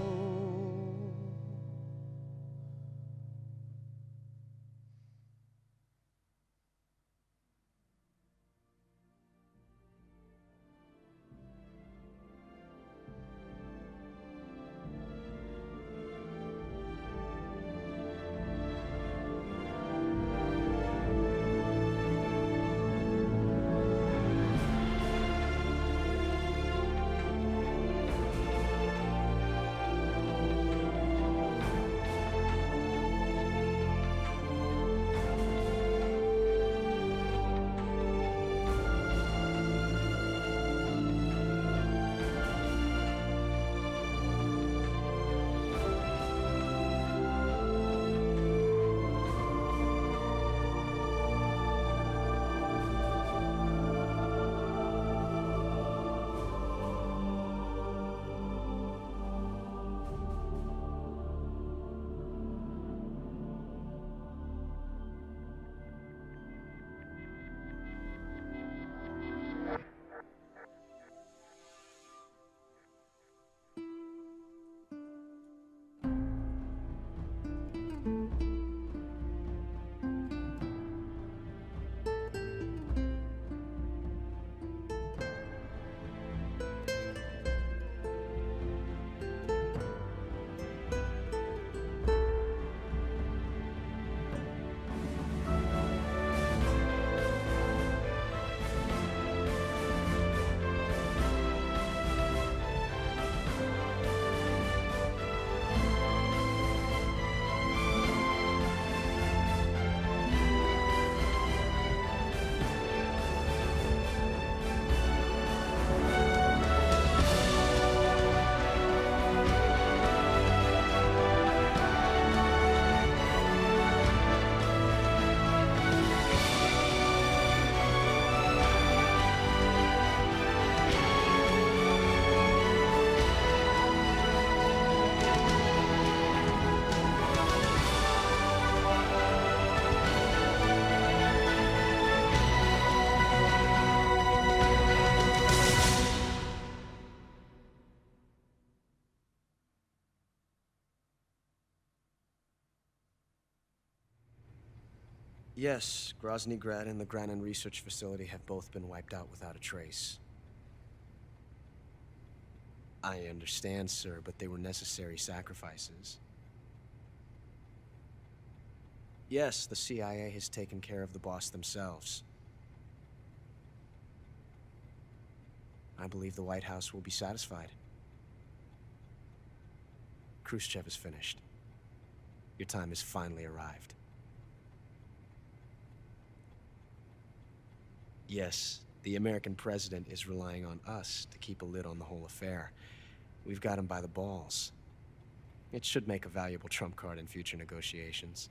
Yes, Grozny Grad and the Granin Research Facility have both been wiped out without a trace. I understand, sir, but they were necessary sacrifices. Yes, the CIA has taken care of the boss themselves. I believe the White House will be satisfied. Khrushchev is finished. Your time has finally arrived. Yes, the American president is relying on us to keep a lid on the whole affair. We've got him by the balls. It should make a valuable trump card in future negotiations.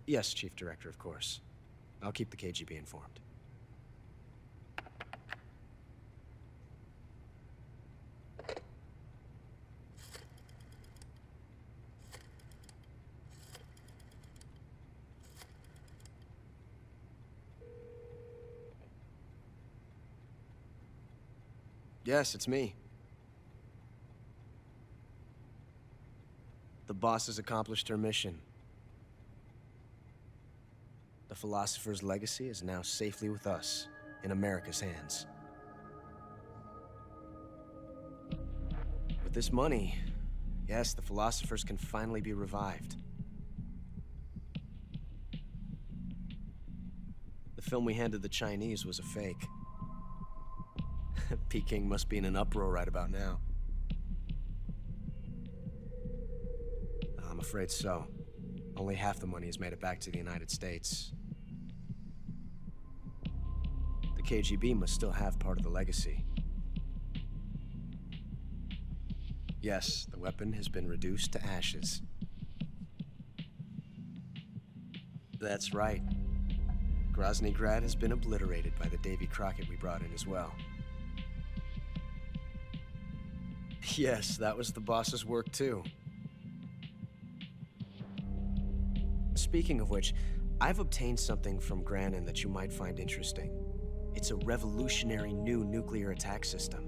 Yes, Chief Director, of course. I'll keep the KGB informed. Yes, it's me. The boss has accomplished her mission. The Philosopher's legacy is now safely with us, in America's hands. With this money, yes, the Philosophers can finally be revived. The film we handed the Chinese was a fake. Peking must be in an uproar right about now. I'm afraid so. Only half the money has made it back to the United States. The KGB must still have part of the legacy. Yes, the weapon has been reduced to ashes. That's right. Grozny Grad has been obliterated by the Davy Crockett we brought in as well. Yes, that was the boss's work too. Speaking of which, I've obtained something from Granin that you might find interesting. It's a revolutionary new nuclear attack system.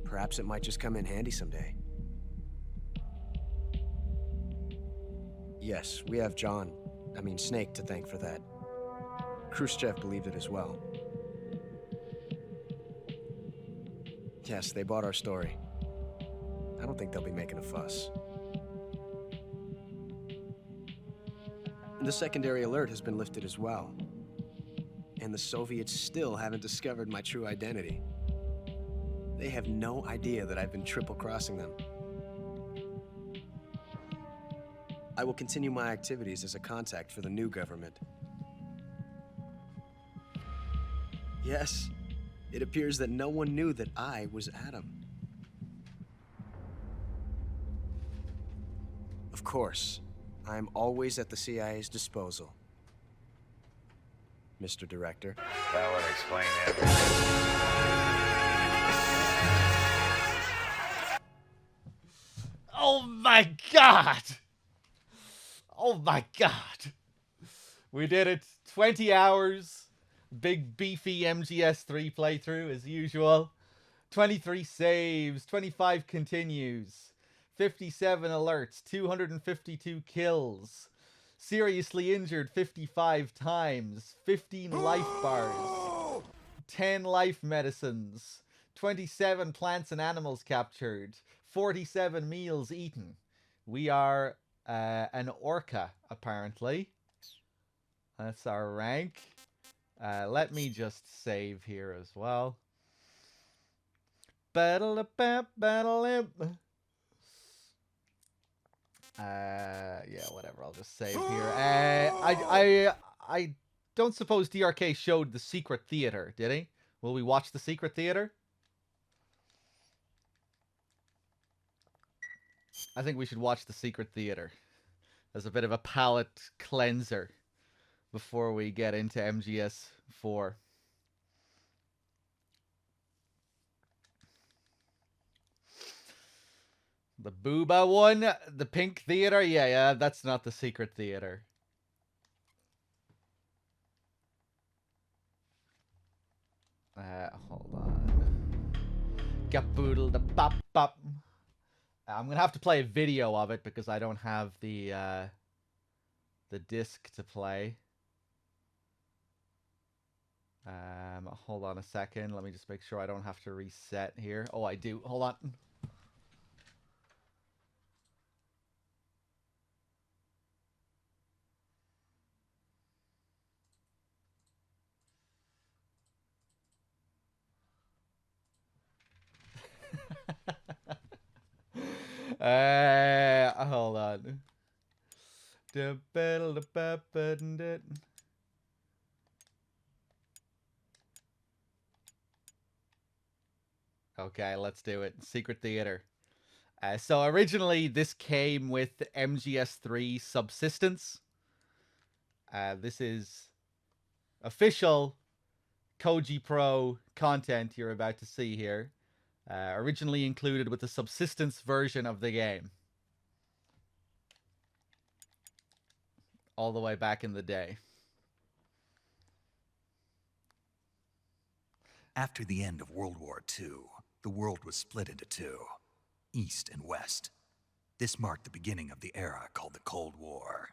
Perhaps it might just come in handy someday. Yes, we have Snake to thank for that. Khrushchev believed it as well. Yes, they bought our story. I don't think they'll be making a fuss. The secondary alert has been lifted as well. And the Soviets still haven't discovered my true identity. They have no idea that I've been triple-crossing them. I will continue my activities as a contact for the new government. Yes, it appears that no one knew that I was Adam. Of course, I'm always at the CIA's disposal. Mr. Director. That would explain everything. Oh my god! Oh my god! We did it. 20 hours. Big beefy MGS3 playthrough as usual. 23 saves, 25 continues, 57 alerts, 252 kills. Seriously injured 55 times, 15 life bars, 10 life medicines, 27 plants and animals captured, 47 meals eaten. We are an orca, apparently. That's our rank. Let me just save here as well. Yeah, whatever. I'll just save here. I don't suppose DRK showed the secret theater, did he? Will we watch the secret theater? I think we should watch the secret theater as a bit of a palate cleanser before we get into MGS4. The Booba one, the pink theater, yeah, that's not the secret theater. Hold on. Gaboodle the pop pop. I'm gonna have to play a video of it because I don't have the disc to play. Hold on a second. Let me just make sure I don't have to reset here. Oh, I do. Hold on. Hold on. Okay, let's do it. Secret Theater. So originally this came with MGS3 Subsistence. This is official Koji Pro content you're about to see here. Originally included with the Subsistence version of the game. All the way back in the day. After the end of World War II, the world was split into two, East and West. This marked the beginning of the era called the Cold War.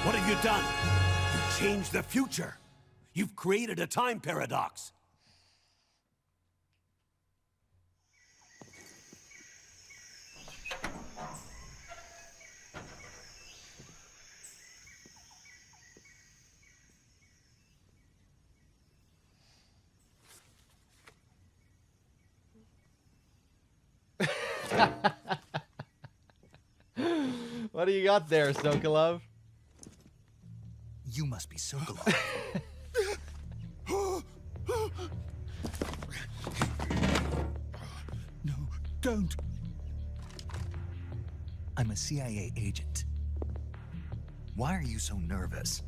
What have you done? You changed the future. You've created a time paradox. What do you got there, Sokolov? You must be Sokolov. No, don't. I'm a CIA agent. Why are you so nervous?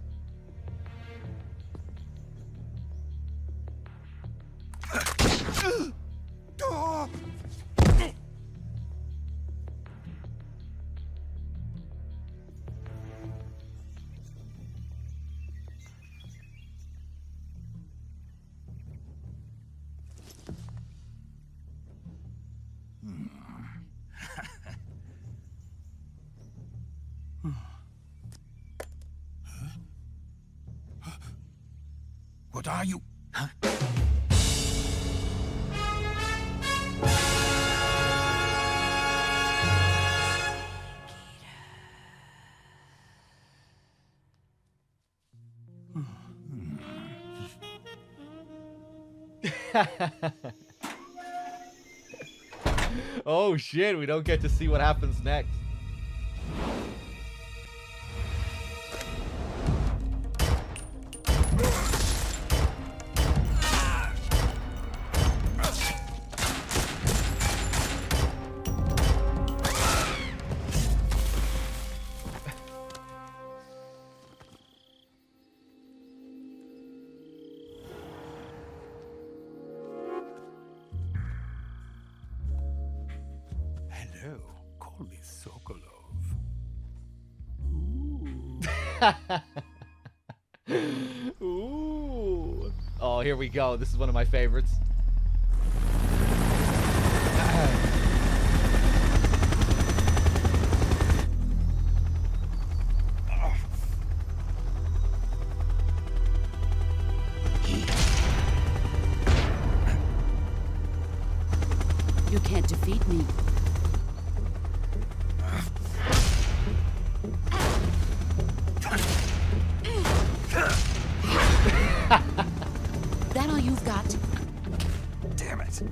What are you? Huh? Oh shit, we don't get to see what happens next. Hello, call me Sokolov. Ooh. Oh, here we go. This is one of my favorites. You can't defeat me. That all you've got? Damn it.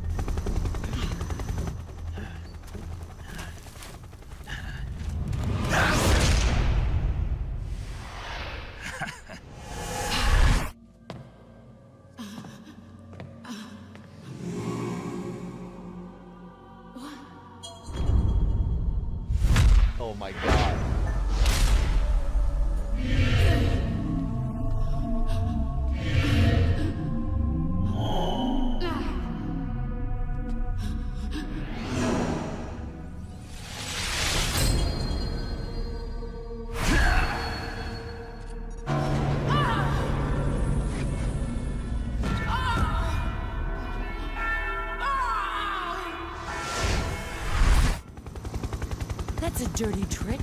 dirty trick?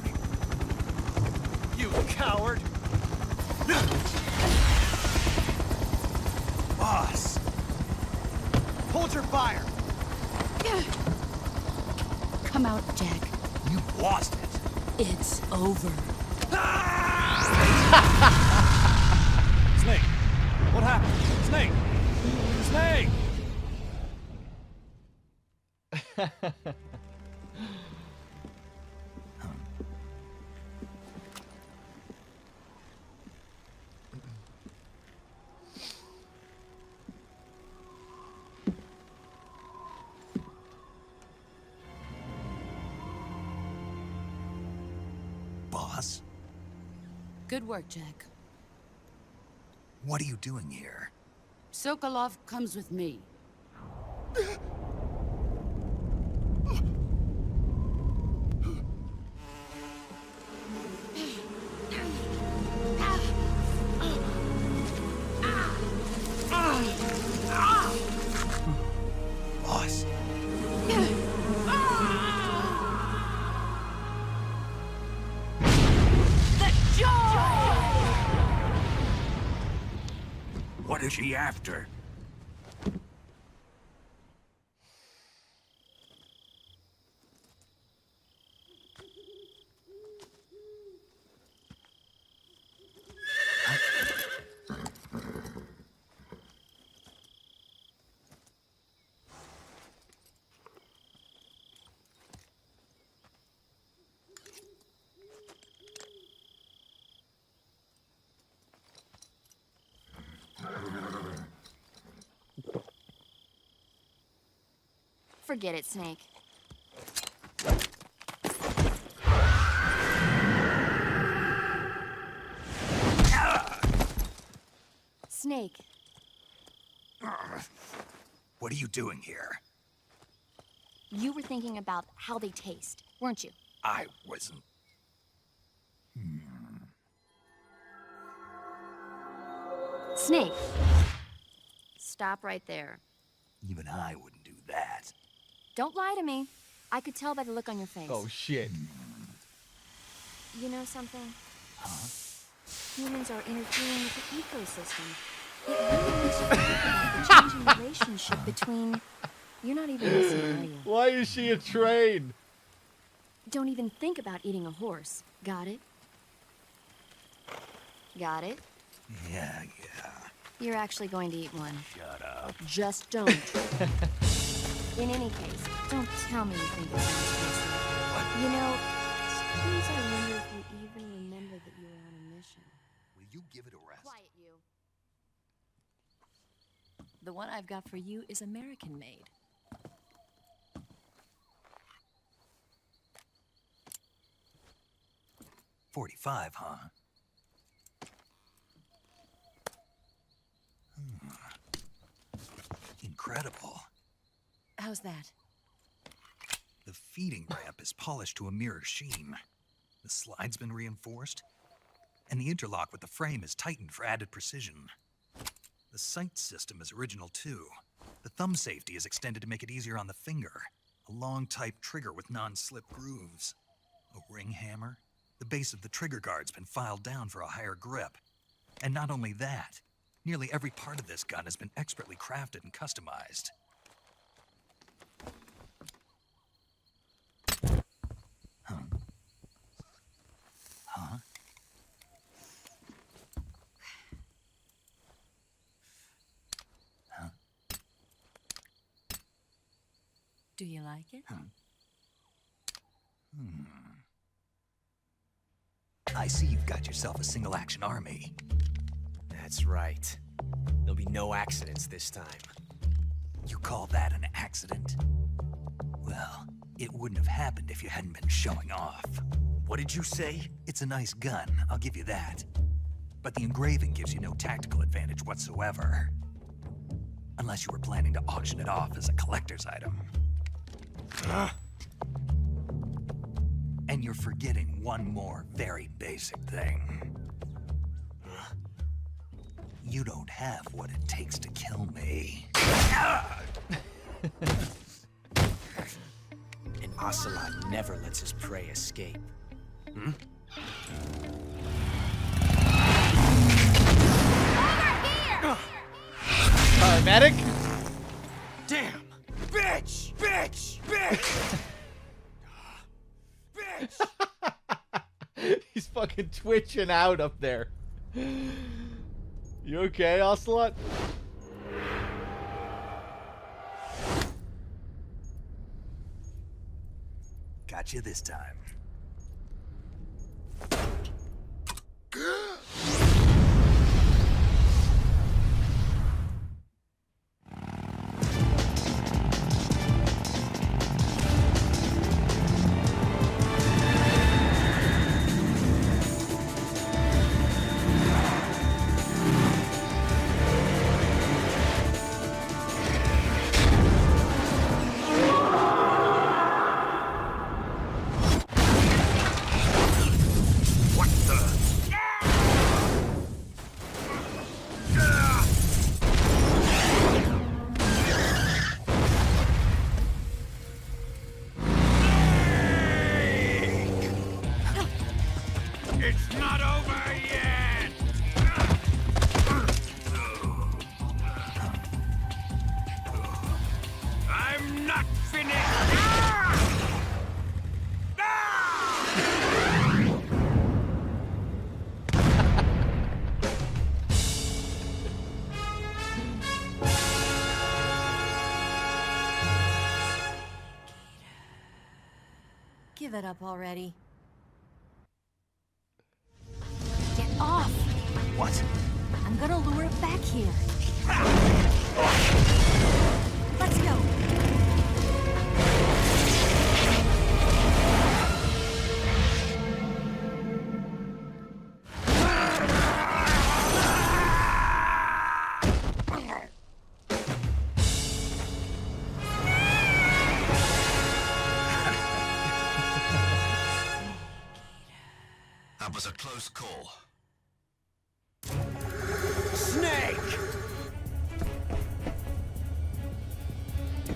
You coward! Boss! Hold your fire! Come out, Jack. You lost it. It's over. Snake! What happened? Snake! Snake! Boss, Good work, Jack. what are you doing here? Sokolov comes with me. Boss, What is she after? Forget it, Snake. Snake, what are you doing here? you were thinking about how they taste, weren't you? I wasn't. Snake! Stop right there. Even I wouldn't do that. Don't lie to me. I could tell by the look on your face. Oh shit. You know something? Humans are interfering with the ecosystem. It really makes you think about the changing relationship between... You're not even listening, are you? Why is she a train? Don't even think about eating a horse. Got it? Got it? Yeah. You're actually going to eat one. Shut up. Just don't. In any case, don't tell me you think it sounds tasty. You know, sometimes I wonder if you even remember that you were on a mission. Will you give it a rest? Quiet, you. The one I've got for you is American-made. $45, huh? Incredible. How's that? The feeding ramp is polished to a mirror sheen. The slide's been reinforced, and the interlock with the frame is tightened for added precision. The sight system is original too. The thumb safety is extended to make it easier on the finger. A long type trigger with non-slip grooves. A ring hammer. The base of the trigger guard's been filed down for a higher grip. And not only that, nearly every part of this gun has been expertly crafted and customized. Huh? Do you like it? I see you've got yourself a single-action army. That's right. There'll be no accidents this time. You call that an accident? Well, it wouldn't have happened if you hadn't been showing off. What did you say? It's a nice gun, I'll give you that. But the engraving gives you no tactical advantage whatsoever. Unless you were planning to auction it off as a collector's item. And you're forgetting one more very basic thing. You don't have what it takes to kill me. And Ocelot never lets his prey escape. Hmm? Paramedic? Damn! Bitch! Bitch! Bitch! Bitch! He's fucking twitching out up there. You okay, Ocelot? Got you this time. It's not over yet! I'm not finished! Give it up already. Get off! What? I'm gonna lure it back here. Let's go! That was a close call. Snake!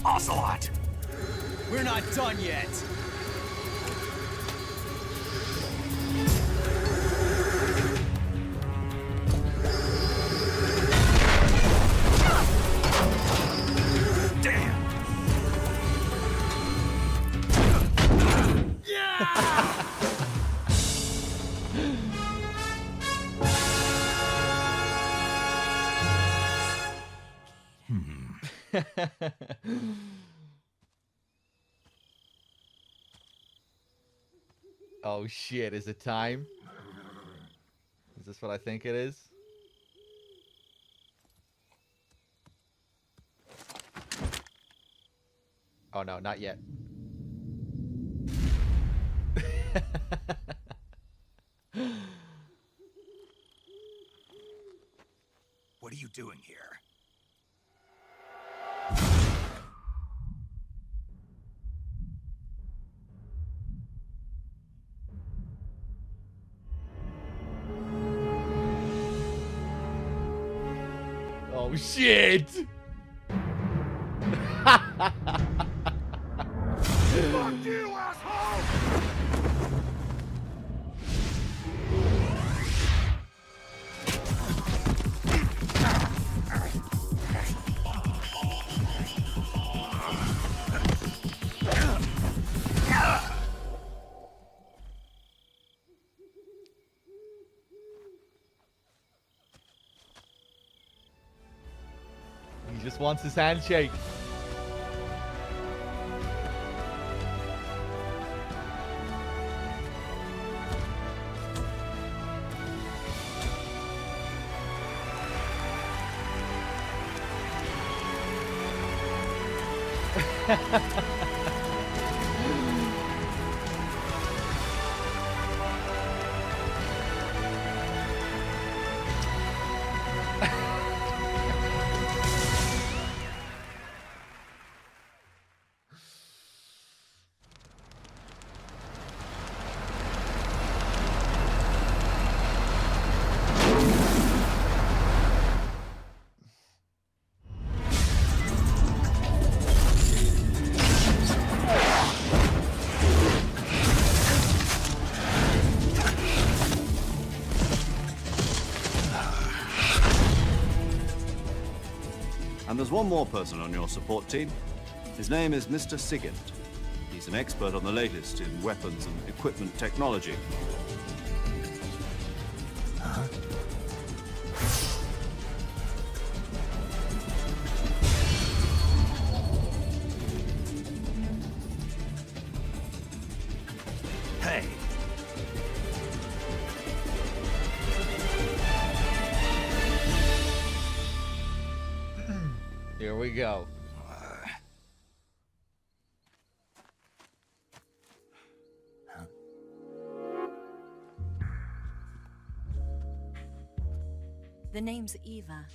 Ocelot! We're not done yet! Damn! Oh shit, is it time? Is this what I think it is? Oh no, not yet. What are you doing here? Oh shit! Fuck you, asshole! He just wants his handshake. And there's one more person on your support team. His name is Mr. Sigint. He's an expert on the latest in weapons and equipment technology. Huh? Hey. Here we go. The name's Eva.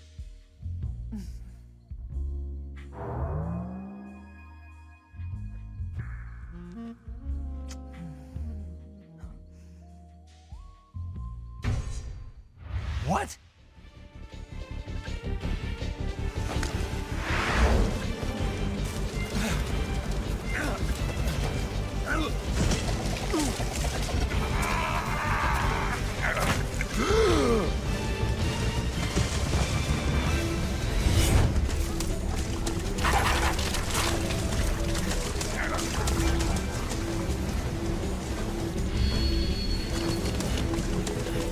What?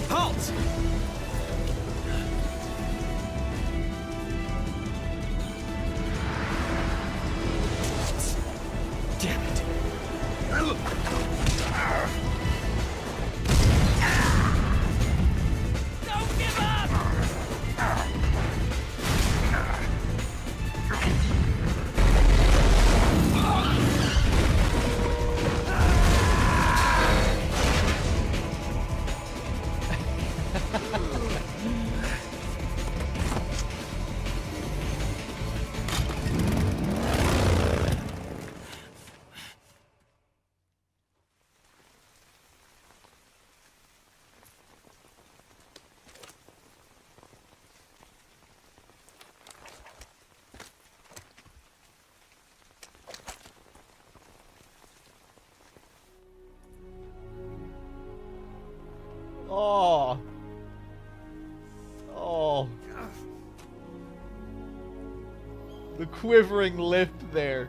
Halt! Damn it. Don't give up! Oh. Oh. The quivering lip there.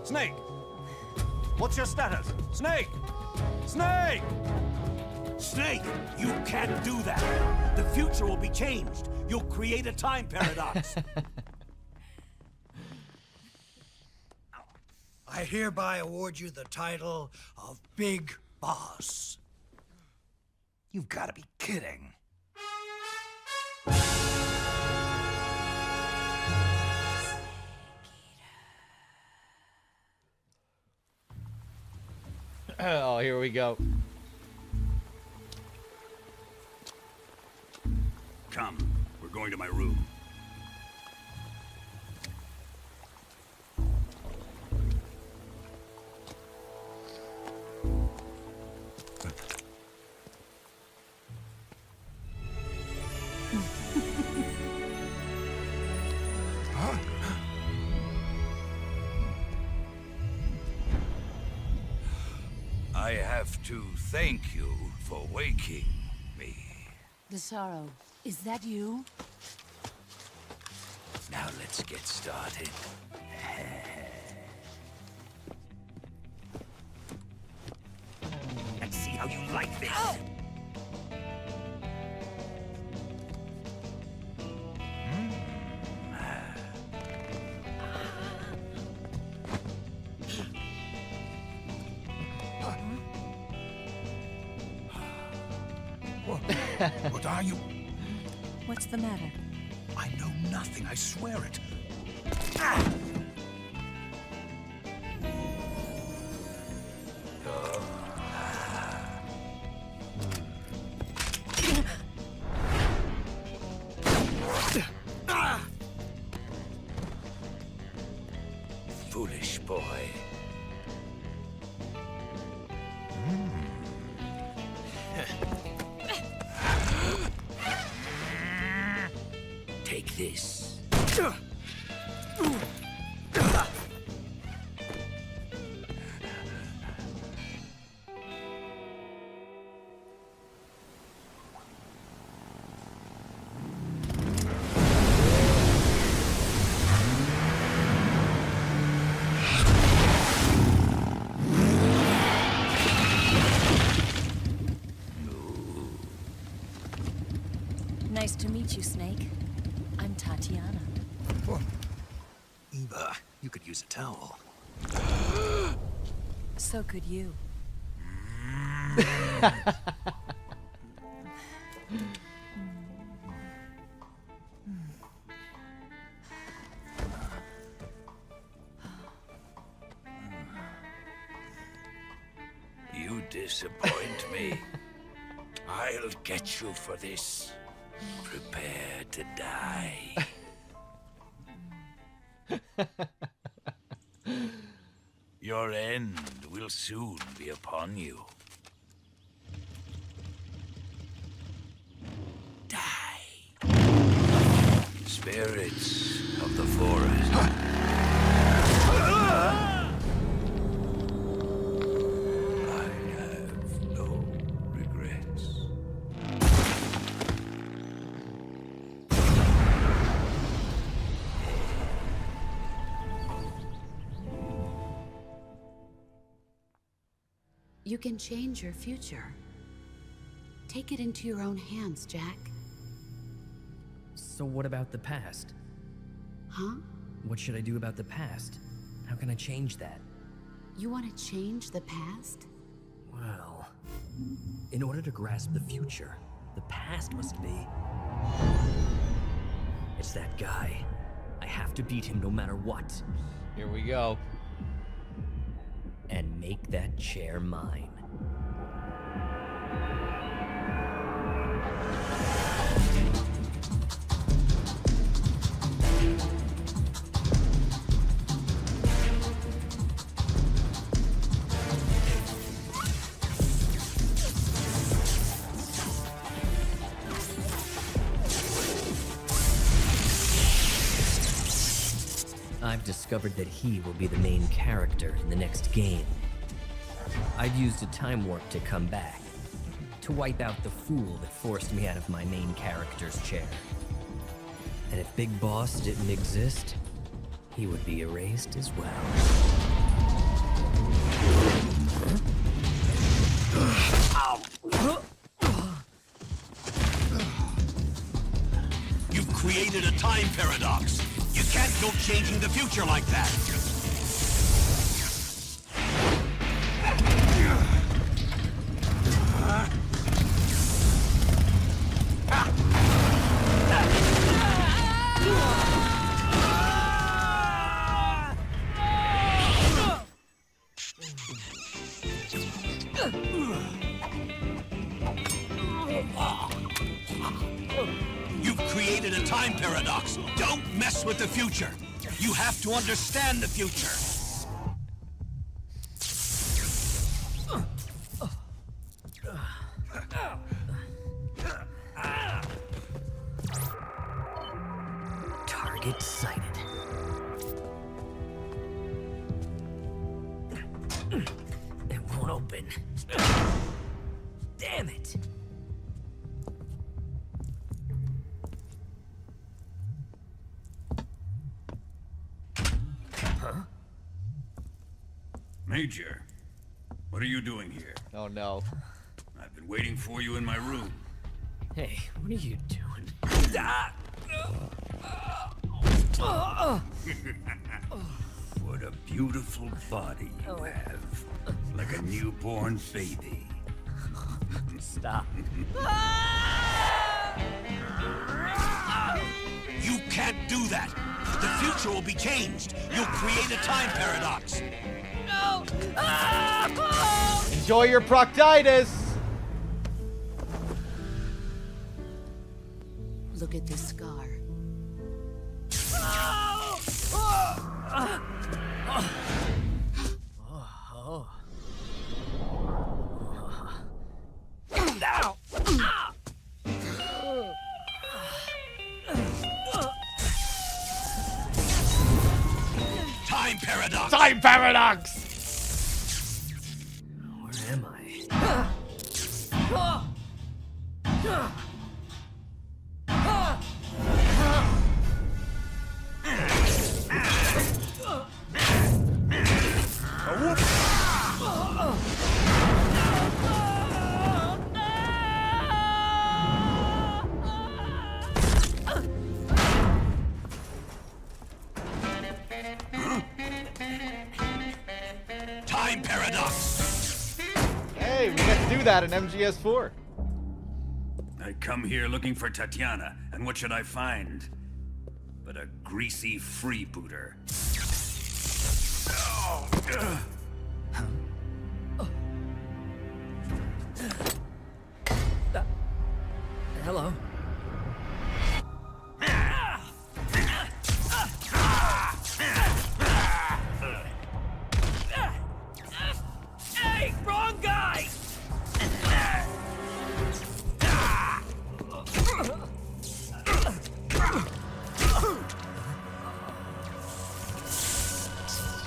Snake! What's your status? Snake! Snake! Snake! You can't do that! The future will be changed! You'll create a time paradox! I hereby award you the title of Big Boss. You've got to be kidding. Oh, here we go. Come, we're going to my room. I have to thank you for waking me. Desaro, is that you? Now let's get started. Let's see how you like this. What are you? What's the matter? I know nothing, I swear it. Foolish boy. Take this. Nice to meet you, Snake. I'm Tatiana. Eva, you could use a towel. So could you. You disappoint me. I'll get you for this. Prepare to die. Your end will soon be upon you. Die. Spirits of the forest. You can change your future. Take it into your own hands, Jack. So what about the past? Huh? What should I do about the past? How can I change that? You want to change the past? Well, in order to grasp the future, the past must be... It's that guy. I have to beat him no matter what. Here we go. And make that chair mine. I've discovered that he will be the main character in the next game. I've used a time warp to come back, to wipe out the fool that forced me out of my main character's chair. And if Big Boss didn't exist, he would be erased as well. You've created a time paradox. You can't go changing the future like that. You've created a time paradox. Don't mess with the future. You have to understand the future. Target sighted. It won't open. Damn it! Huh? Major, what are you doing here? Oh no. I've been waiting for you in my room. Hey, what are you doing? What a beautiful body you have. Like a newborn baby. Stop. You can't do that. The future will be changed. You'll create a time paradox. No! Enjoy your proctitis. Look at this scar. Time paradox. Time paradox. Where am I? Time paradox. Hey, we got to do that in MGS4. I come here looking for Tatiana, and what should I find? But a greasy freebooter. Hello. Hey, wrong guy!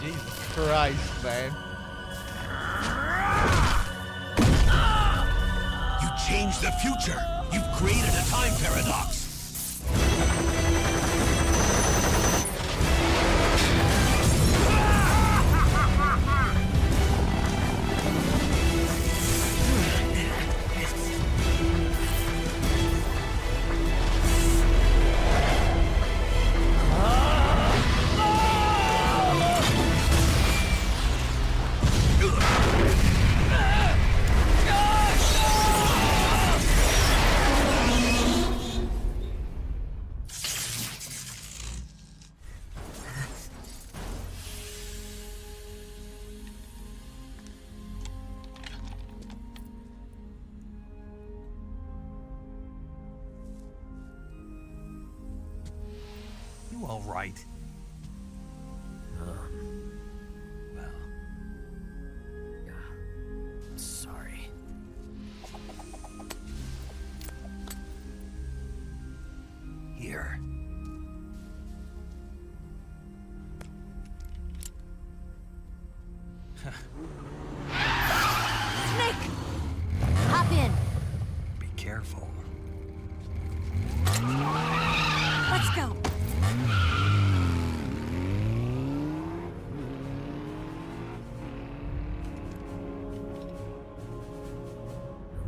Jesus Christ, man. You changed the future. You've created a time paradox. You all right? Well. Sorry. Here. Snake! Hop in. Be careful. Let's go.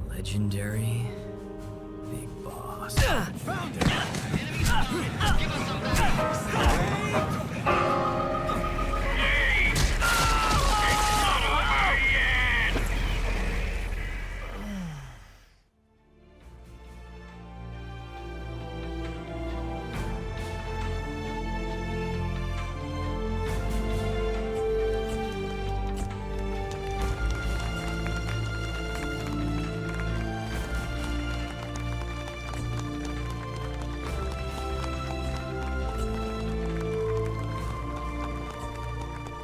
Legendary Big Boss. Found it! Give us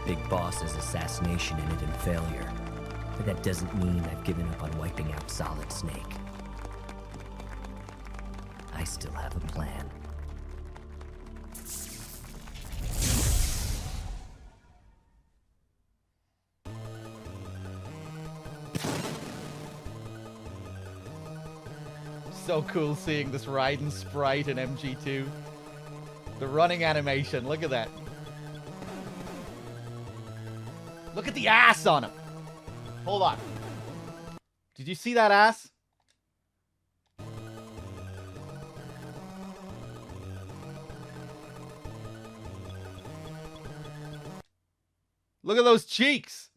Big Boss's assassination ended in failure, but that doesn't mean I've given up on wiping out Solid Snake. I still have a plan. So cool seeing this Raiden sprite in MG2. The running animation, look at that. Look at the ass on him. Hold on. Did you see that ass? Look at those cheeks.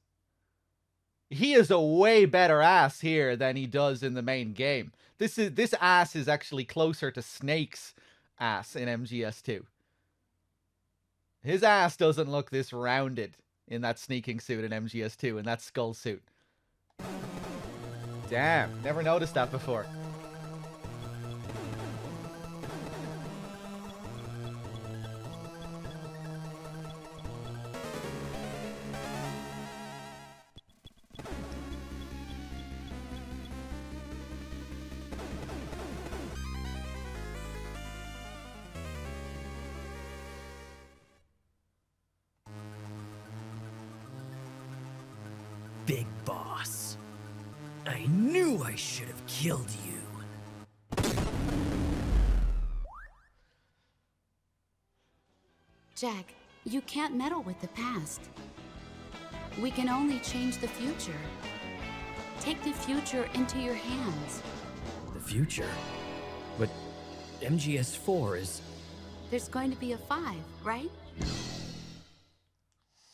He is a way better ass here than he does in the main game. This ass is actually closer to Snake's ass in MGS2. His ass doesn't look this rounded in that sneaking suit in MGS2, in that skull suit. Damn, never noticed that before. Big boss. I knew I should have killed you. Jack, you can't meddle with the past. We can only change the future. Take the future into your hands. The future? But MGS4 is... There's going to be a 5, right?